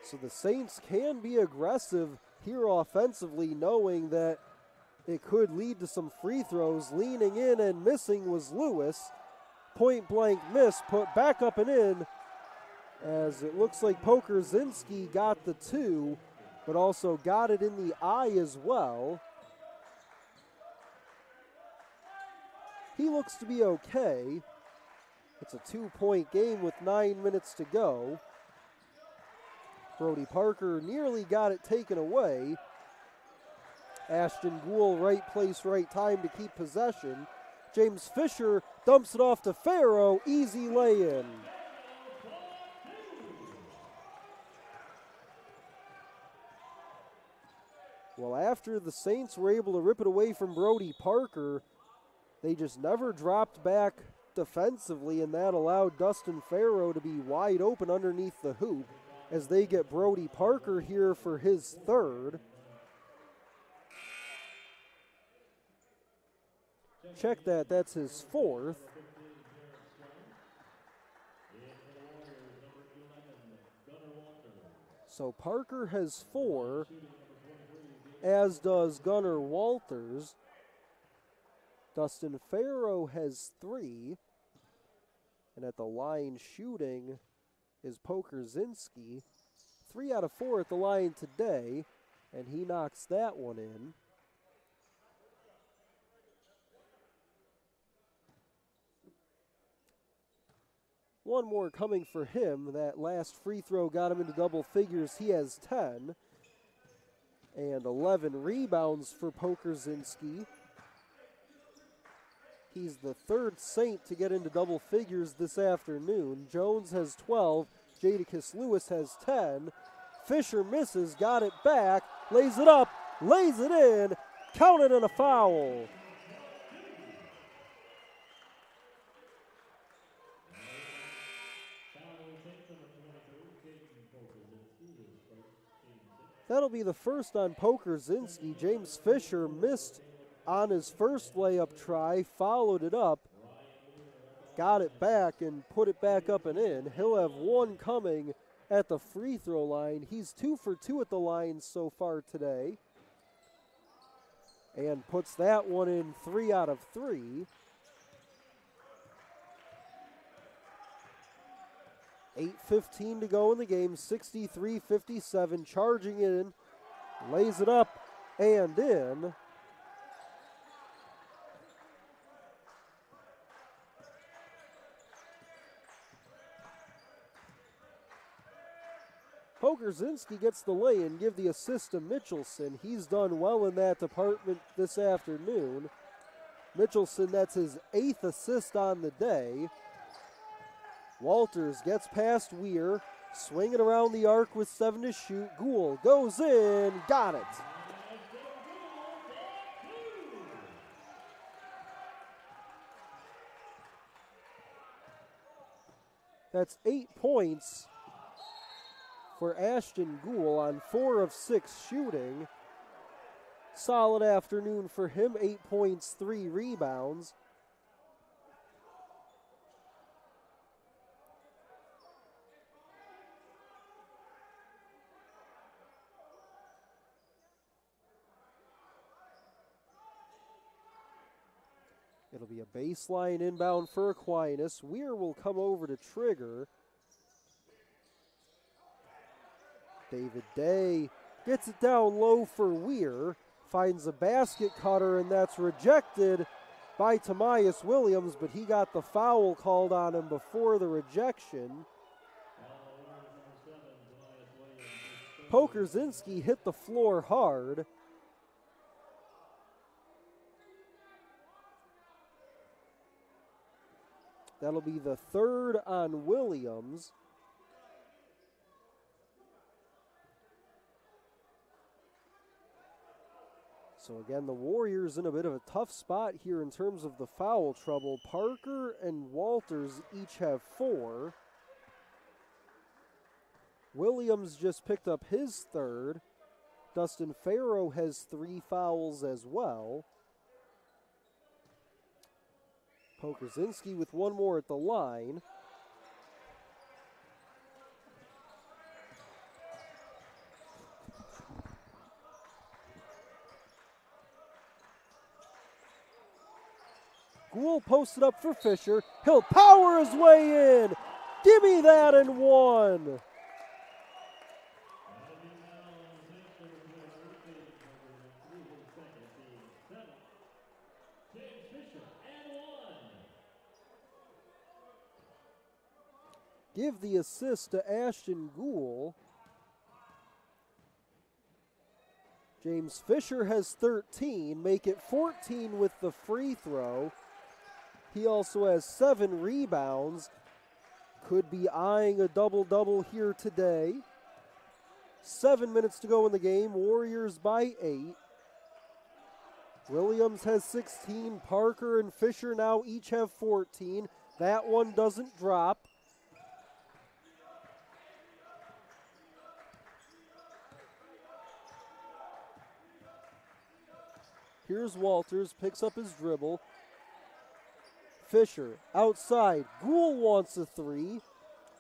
So the Saints can be aggressive here offensively, knowing that it could lead to some free throws. Leaning in and missing was Lewis. Point blank miss, put back up and in, as it looks like Pokerzinski got the 2, but also got it in the eye as well. He looks to be okay. It's a 2-point game with 9 minutes to go. Brody Parker nearly got it taken away. Ashton Gould, right place, right time to keep possession. James Fisher dumps it off to Farrow, easy lay-in. Well, after the Saints were able to rip it away from Brody Parker, they just never dropped back defensively, and that allowed Dustin Farrow to be wide open underneath the hoop as they get Brody Parker here for his third. Check that, that's his fourth. So Parker has 4, as does Gunnar Walters. Dustin Farrow has 3. And at the line shooting is Pokerzinski. 3 out of 4 at the line today, and he knocks that one in. One more coming for him. That last free throw got him into double figures. He has 10. And 11 rebounds for Pokerzinski. He's the third Saint to get into double figures this afternoon. Jones has 12. Jadakiss Lewis has 10. Fisher misses, got it back, lays it up, lays it in, counted and a foul. That'll be the first on Pokerzinski. James Fisher missed on his first layup try, followed it up, got it back and put it back up and in. He'll have one coming at the free throw line. He's 2 for 2 at the line so far today. And puts that one in 3 out of 3. 8:15 to go in the game, 63-57, charging in, lays it up and in. Pokerzinski gets the lay-in, give the assist to Mitchelson. He's done well in that department this afternoon. Mitchelson, that's his 8th assist on the day. Walters gets past Weir, swinging around the arc with 7 to shoot. Gould goes in, got it. That's 8 points for Ashton Gould on 4 of 6 shooting. Solid afternoon for him, 8 points, 3 rebounds. It'll be a baseline inbound for Aquinas. Weir will come over to trigger. David Day gets it down low for Weir. Finds a basket cutter, and that's rejected by Tamias Williams, but he got the foul called on him before the rejection. Pokerzinski hit the floor hard. That'll be the 3rd on Williams. So again, the Warriors in a bit of a tough spot here in terms of the foul trouble. Parker and Walters each have 4. Williams just picked up his 3rd. Dustin Farrow has 3 fouls as well. Pokerzinski with 1 more at the line. Gould posted up for Fisher. He'll power his way in. Give me that and 1. Give the assist to Ashton Gould. James Fisher has 13, make it 14 with the free throw. He also has 7 rebounds. Could be eyeing a double-double here today. 7 minutes to go in the game. Warriors by 8. Williams has 16. Parker and Fisher now each have 14. That one doesn't drop. Here's Walters, picks up his dribble. Fisher outside. Gould wants a 3.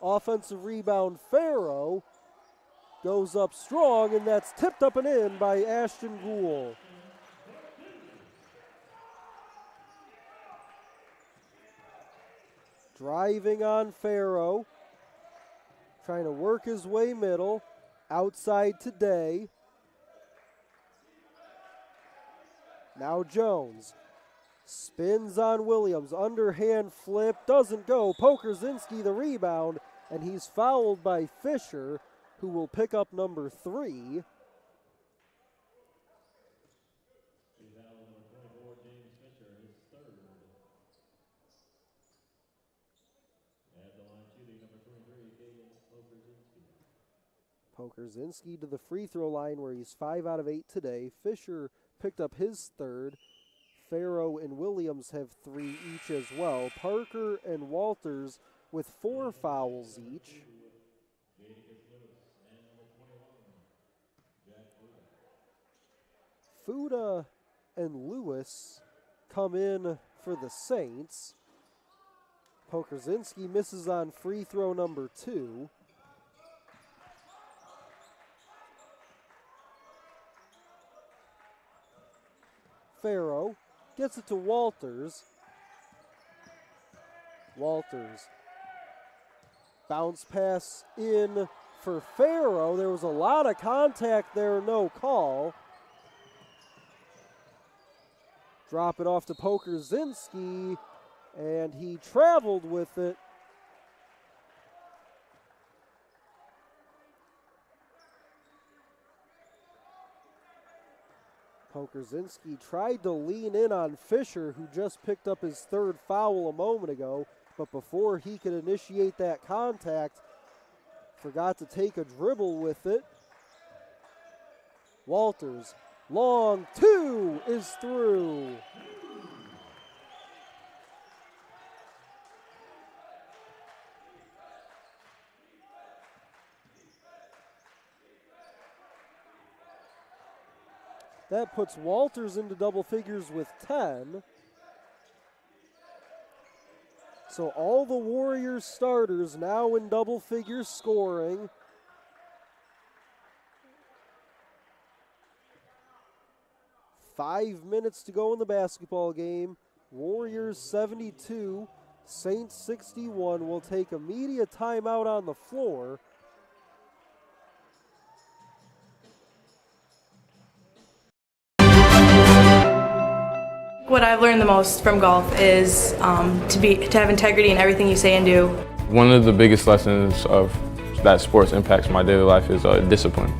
Offensive rebound, Farrow goes up strong, and that's tipped up and in by Ashton Gould. Driving on Farrow, trying to work his way middle, outside today. Now Jones spins on Williams, underhand flip, doesn't go. Pokerzinski the rebound, and he's fouled by Fisher, who will pick up number 3. Pokerzinski to the free throw line where he's 5 out of 8 today. Fisher picked up his 3rd. Farrow and Williams have 3 each as well. Parker and Walters with 4 fouls each. Fuda and Lewis come in for the Saints. Pokerzinski misses on free throw number 2. Farrow gets it to Walters. Walters. Bounce pass in for Farrow. There was a lot of contact there, no call. Drop it off to Pokerzinski, and he traveled with it. Pokerzinski tried to lean in on Fisher, who just picked up his 3rd foul a moment ago, but before he could initiate that contact, forgot to take a dribble with it. Walters, long 2 is through. That puts Walters into double figures with 10. So all the Warriors starters now in double figures scoring. Five minutes to go in the basketball game. Warriors 72, Saints 61. Will take a media timeout on the floor. What I've learned the most from golf is to have integrity in everything you say and do. One of the biggest lessons of that sports impacts my daily life is discipline.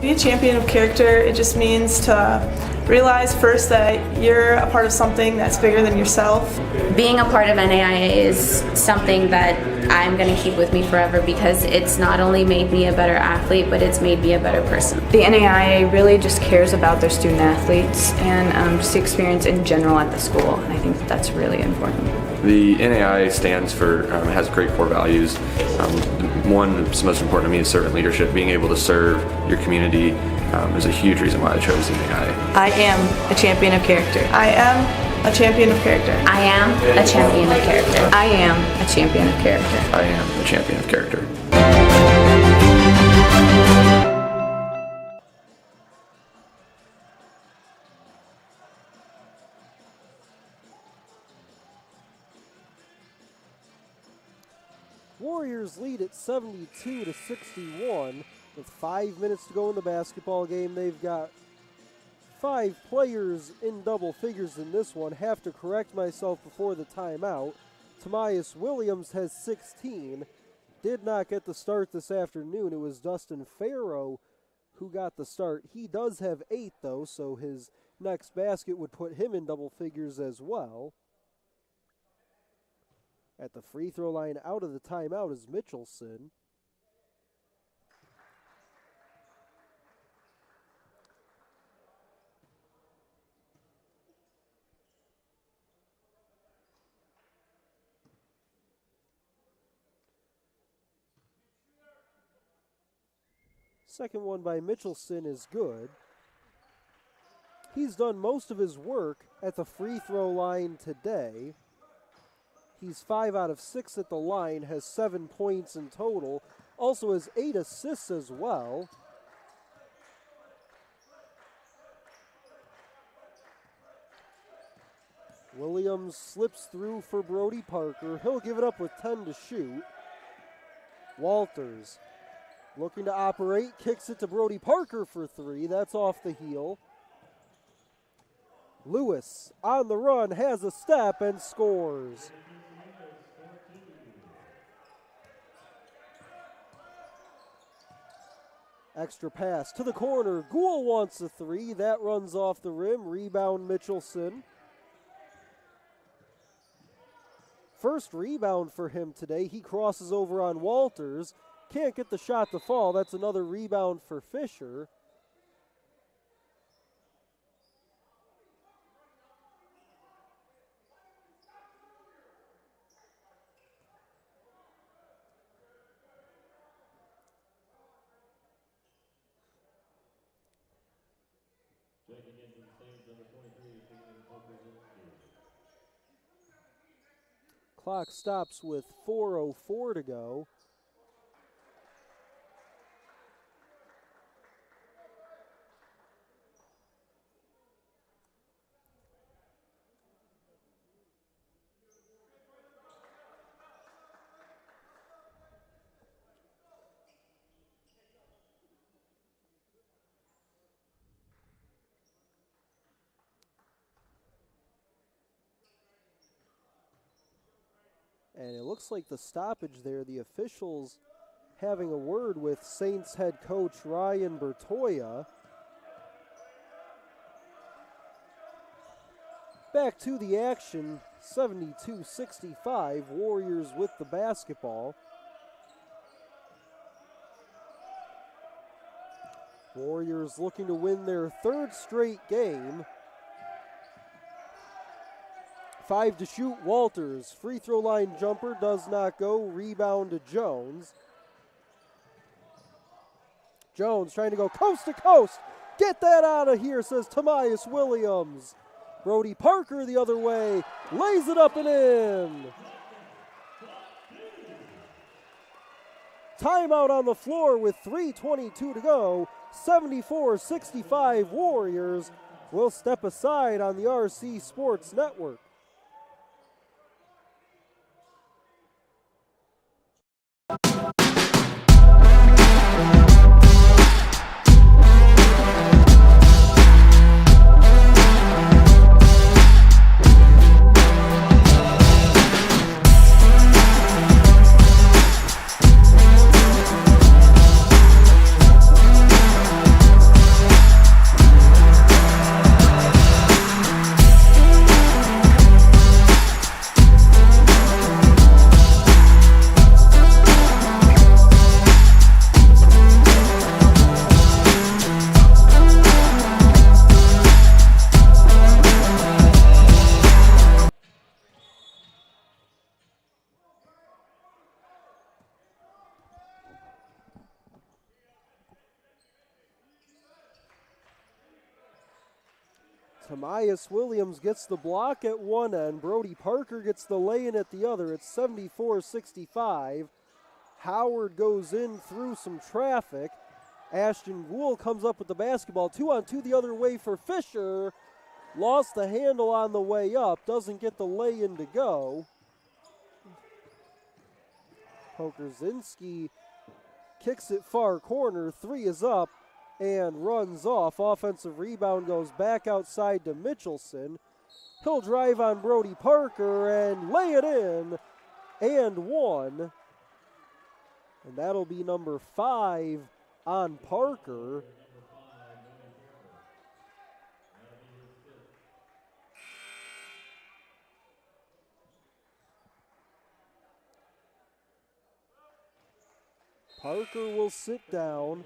Be a champion of character, it just means to realize first that you're a part of something that's bigger than yourself. Being a part of NAIA is something that I'm going to keep with me forever because it's not only made me a better athlete, but it's made me a better person. The NAIA really just cares about their student athletes and just the experience in general at the school. And I think that's really important. The NAIA stands for, has great core values. One that's most important to me is servant leadership. Being able to serve your community is a huge reason why I chose the NAIA. I am a champion of character. I am a champion of character. I am a champion of character. I am a champion of character. I am a champion of character. Warriors lead at 72-61 with 5 minutes to go in the basketball game. They've got 5 players in double figures in this one. Have to correct myself before the timeout. Tomias Williams has 16. Did not get the start this afternoon. It was Dustin Farrow who got the start. He does have 8, though, so his next basket would put him in double figures as well. At the free throw line out of the timeout is Mitchelson. Second one by Mitchelson is good. He's done most of his work at the free throw line today. He's 5 out of 6 at the line, has 7 points in total, also has 8 assists as well. Williams slips through for Brody Parker. He'll give it up with 10 to shoot. Walters looking to operate, kicks it to Brody Parker for 3. That's off the heel. Lewis on the run, has a step and scores. Extra pass to the corner. Gould wants a 3. That runs off the rim. Rebound Mitchelson. First rebound for him today. He crosses over on Walters. Can't get the shot to fall. That's another rebound for Fisher. Clock stops with 4:04 to go. And it looks like the stoppage there, the officials having a word with Saints head coach Ryan Bertoya. Back to the action, 72-65, Warriors with the basketball. Warriors looking to win their 3rd straight game. 5 to shoot, Walters. Free throw line jumper does not go. Rebound to Jones. Jones trying to go coast to coast. Get that out of here, says Tamias Williams. Brody Parker the other way. Lays it up and in. Timeout on the floor with 3:22 to go. 74-65 Warriors will step aside on the RC Sports Network. Tamias Williams gets the block at one end. Brody Parker gets the lay-in at the other. It's 74-65. Howard goes in through some traffic. Ashton Gould comes up with the basketball. 2-on-2 the other way for Fisher. Lost the handle on the way up. Doesn't get the lay-in to go. Pokerzinski kicks it far corner. 3 is up and runs off. Offensive rebound goes back outside to Mitchelson. He'll drive on Brody Parker and lay it in and one. And that'll be number 5 on Parker. Parker will sit down.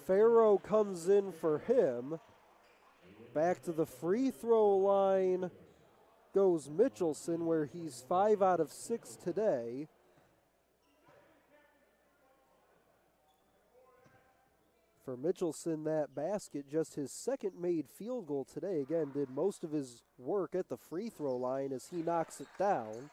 Farrow comes in for him. Back to the free throw line goes Mitchelson, where he's 5 out of 6 today. For Mitchelson, that basket, just his second made field goal today. Again, did most of his work at the free throw line as he knocks it down.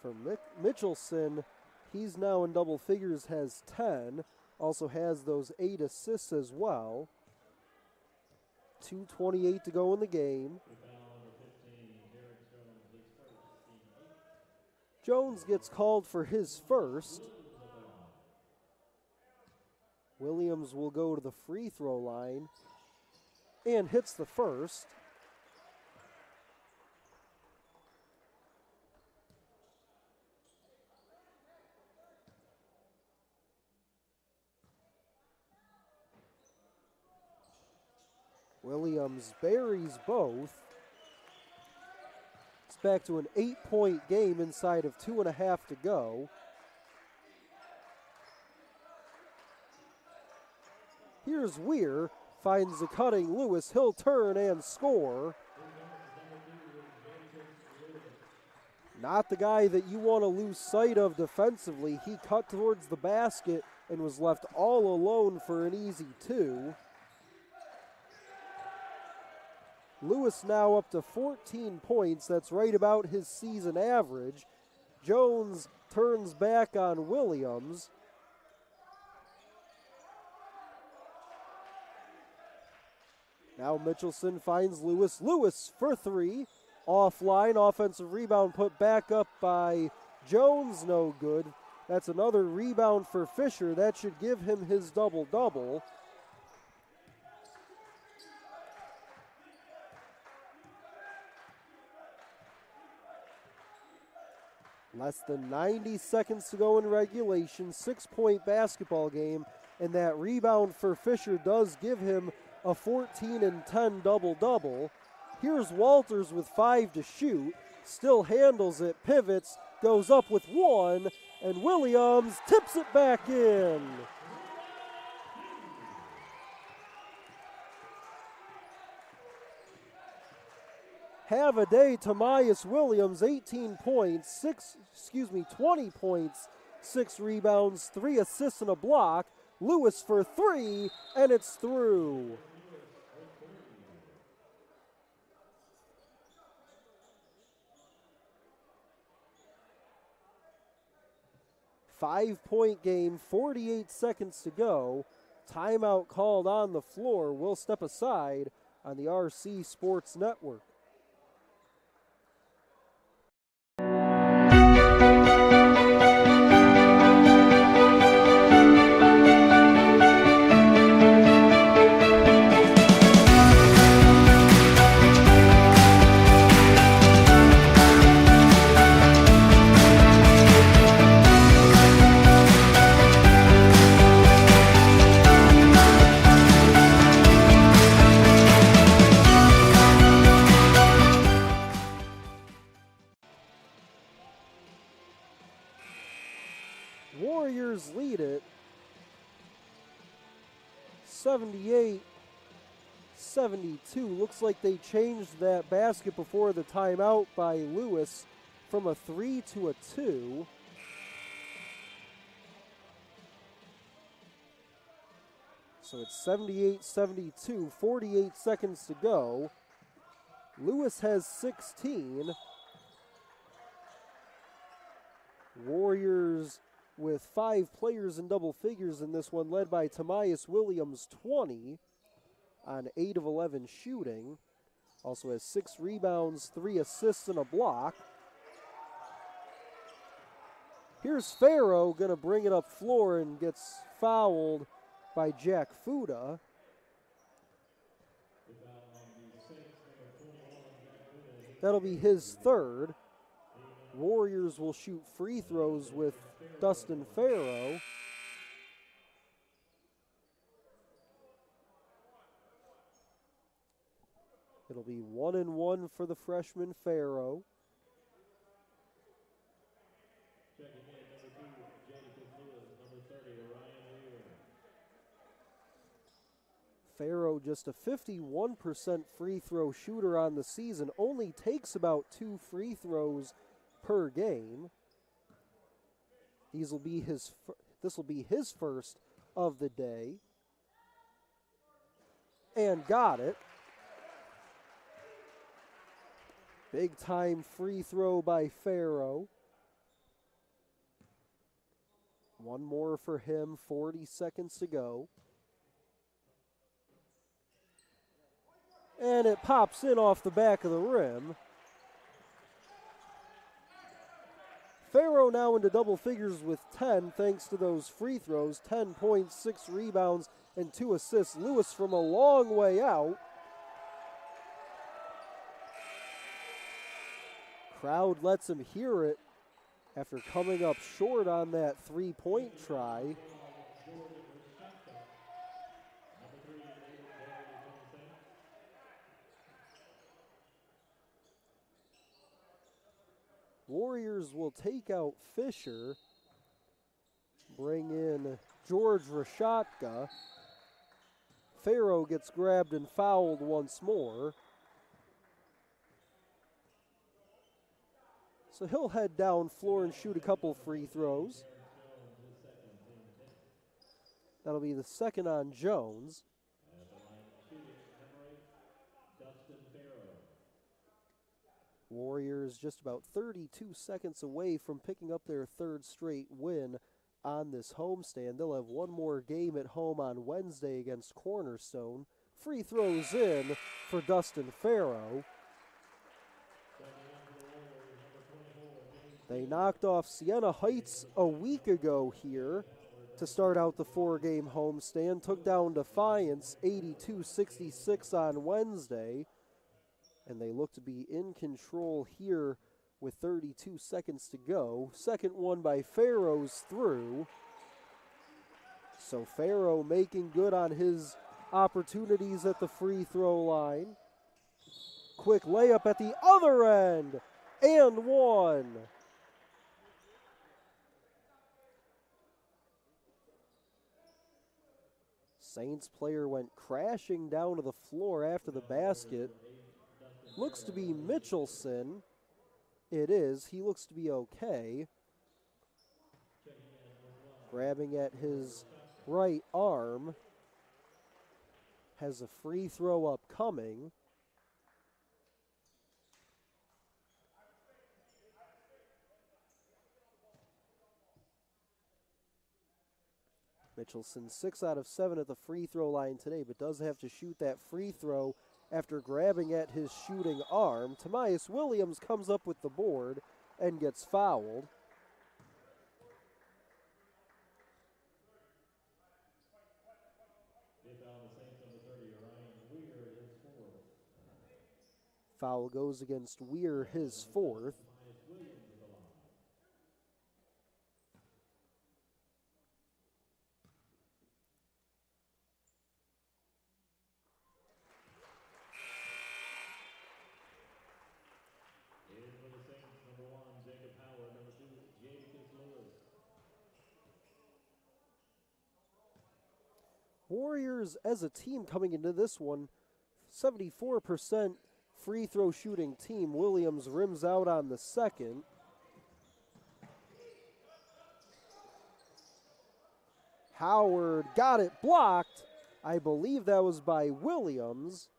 For Mitchelson, he's now in double figures, has 10. Also has those 8 assists as well. 2:28 to go in the game. Jones gets called for his first. Williams will go to the free throw line and hits the first. Williams buries both. It's back to an 8-point game inside of 2.5 to go. Here's Weir, finds the cutting Lewis. He'll turn and score. Not the guy that you want to lose sight of defensively. He cut towards the basket and was left all alone for an easy 2. Lewis now up to 14 points. That's right about his season average. Jones turns back on Williams. Now Mitchelson finds Lewis. Lewis for 3. Offline, offensive rebound put back up by Jones, no good. That's another rebound for Fisher. That should give him his double-double. Less than 90 seconds to go in regulation, 6-point basketball game, and that rebound for Fisher does give him a 14 and 10 double-double. Here's Walters with 5 to shoot, still handles it, pivots, goes up with 1, and Williams tips it back in. Have a day, Tamias Williams, 18 points, 20 points, 6 rebounds, 3 assists and a block. Lewis for 3, and it's through. Five-point game, 48 seconds to go. Timeout called on the floor. We'll step aside on the RC Sports Network. Warriors lead it 78-72. Looks like they changed that basket before the timeout by Lewis from a 3 to a 2. So it's 78-72, 48 seconds to go. Lewis has 16. Warriors with 5 players in double figures in this one, led by Tamias Williams, 20 on 8 of 11 shooting. Also has 6 rebounds, 3 assists, and a block. Here's Farrow, going to bring it up floor and gets fouled by Jack Fuda. That'll be his third. Warriors will shoot free throws with Dustin Farrow. It'll be 1-1 for the freshman Farrow. Farrow, just a 51% free throw shooter on the season, only takes about 2 free throws per game. This will be his first of the day. And got it. Big time free throw by Farrow. One more for him, 40 seconds to go. And it pops in off the back of the rim. Farrow now into double figures with 10 thanks to those free throws. 10 points, 6 rebounds, and 2 assists. Lewis from a long way out. Crowd lets him hear it after coming up short on that three-point try. Warriors will take out Fisher, bring in George Rashotka. Farrow gets grabbed and fouled once more. So he'll head down floor and shoot a couple free throws. That'll be the second on Jones. Warriors just about 32 seconds away from picking up their third straight win on this homestand. They'll have one more game at home on Wednesday against Cornerstone. Free throws in for Dustin Farrow. They knocked off Siena Heights a week ago here to start out the 4-game homestand. Took down Defiance 82-66 on Wednesday. And they look to be in control here with 32 seconds to go. Second one by Farrow's through. So Farrow making good on his opportunities at the free throw line. Quick layup at the other end. And one. Saints player went crashing down to the floor after the basket. Looks to be Mitchelson. It is. He looks to be okay. Grabbing at his right arm. Has a free throw upcoming. Mitchelson 6 out of 7 at the free throw line today, but does have to shoot that free throw after grabbing at his shooting arm. Tamias Williams comes up with the board and gets fouled. Foul goes against Weir, his fourth. Warriors as a team coming into this one, 74% free throw shooting team. Williams rims out on the second. Howard got it blocked. I believe that was by Williams.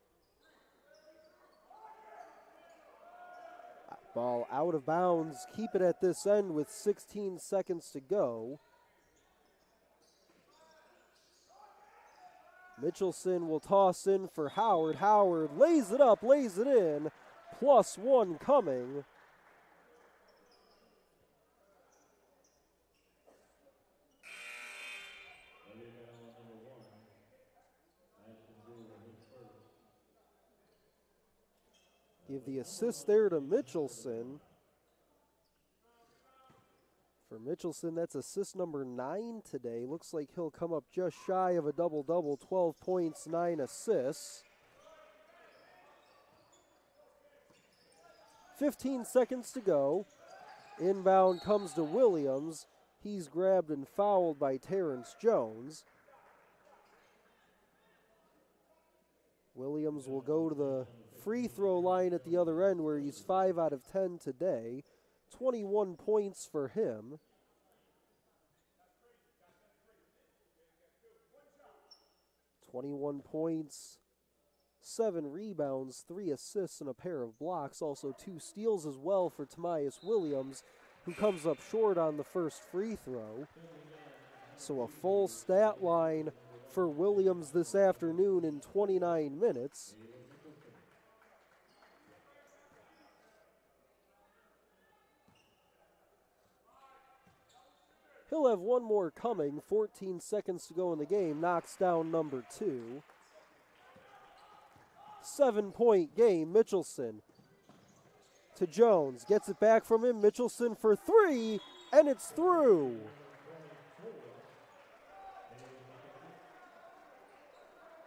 Ball out of bounds. Keep it at this end with 16 seconds to go. Mitchelson will toss in for Howard. Howard lays it up, lays it in. +1 coming. Give the assist there to Mitchelson. For Mitchelson, that's assist number 9 today. Looks like he'll come up just shy of a double-double, 12 points, 9 assists. 15 seconds to go. Inbound comes to Williams. He's grabbed and fouled by Terrence Jones. Williams will go to the free throw line at the other end where he's 5 out of 10 today. 21 points for him. .points, 7 rebounds, 3 assists, and a pair of blocks. Also 2 steals as well for Timeout Williams, who comes up short on the first free throw. So a full stat line for Williams this afternoon in 29 minutes. He'll have one more coming. 14 seconds to go in the game. Knocks down number 2. 7-point game. Mitchelson to Jones. Gets it back from him. Mitchelson for 3, and it's through.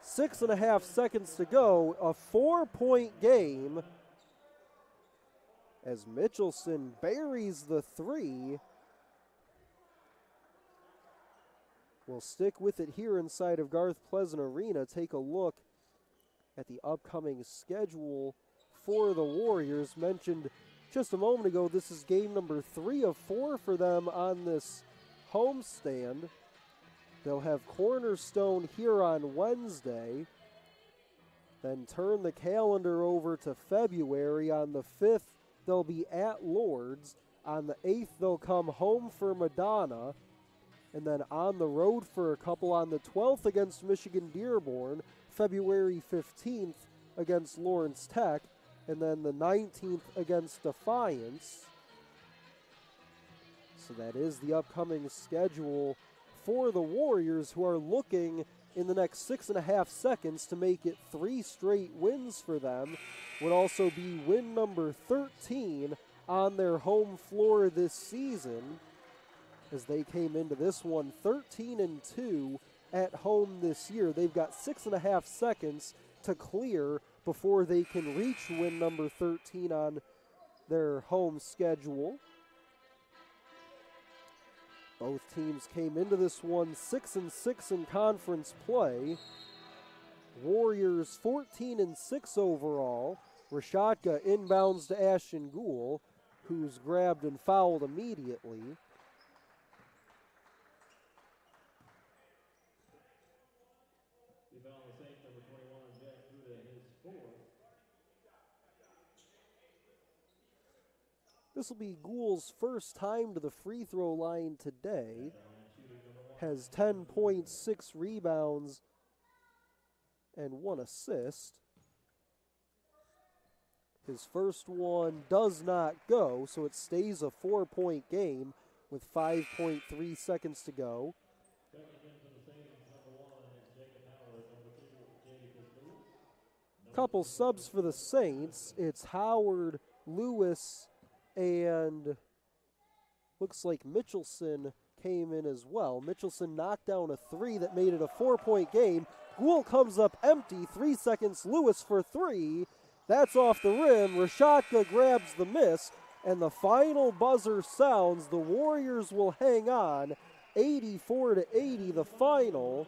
Six and a half seconds to go. A 4-point game as Mitchelson buries the 3. We'll stick with it here inside of Garth Pleasant Arena. Take a look at the upcoming schedule for the Warriors. Mentioned just a moment ago, this is game number 3 of 4 for them on this homestand. They'll have Cornerstone here on Wednesday, then turn the calendar over to February. On the 5th, they'll be at Lourdes. On the 8th, they'll come home for Madonna, and then on the road for a couple on the 12th against Michigan Dearborn, February 15th against Lawrence Tech, and then the 19th against Defiance. So that is the upcoming schedule for the Warriors, who are looking in the next 6.5 seconds to make it 3 straight wins for them. Would also be win number 13 on their home floor this season, as they came into this one 13-2 at home this year. They've got 6.5 seconds to clear before they can reach win number 13 on their home schedule. Both teams came into this one 6-6 in conference play. Warriors 14-6 overall. Rashatka inbounds to Ashton Gould, who's grabbed and fouled immediately. This will be Gould's first time to the free throw line today. Has 10 points, 6 rebounds, and 1 assist. His first one does not go, so it stays a 4-point game with 5.3 seconds to go. Couple subs for the Saints. It's Howard, Lewis, and looks like Mitchelson came in as well. Mitchelson knocked down a 3 that made it a 4-point game. Gould comes up empty, 3 seconds. Lewis for 3. That's off the rim. Rashatka grabs the miss, and the final buzzer sounds. The Warriors will hang on. 84-80, the final.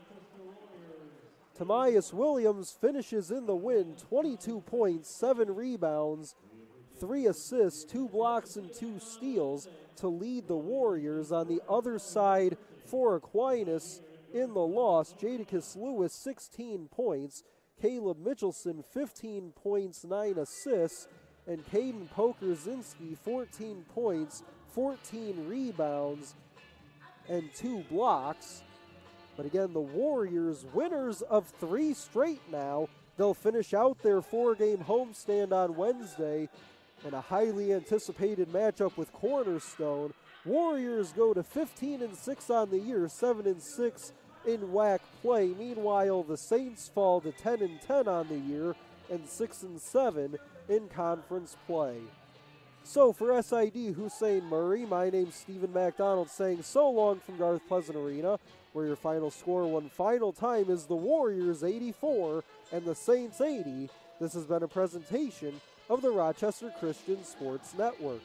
Timeout Williams finishes in the win. 22 points, 7 rebounds, 3 assists, 2 blocks, and 2 steals to lead the Warriors. On the other side for Aquinas in the loss, Jadakiss Lewis 16 points, Caleb Mitchelson 15 points, 9 assists, and Caden Pokerzinski 14 points, 14 rebounds, and 2 blocks. But again, the Warriors, winners of 3 straight now. They'll finish out their 4-game homestand on Wednesday in a highly anticipated matchup with Cornerstone. Warriors go to 15-6 on the year, 7-6 in WAC play. Meanwhile, the Saints fall to 10-10 on the year and 6-7 in conference play. So for SID Hussein Murray, my name's Stephen MacDonald saying so long from Garth Pleasant Arena, where your final score one final time is the Warriors 84 and the Saints 80. This has been a presentation of the Rochester Christian Sports Network.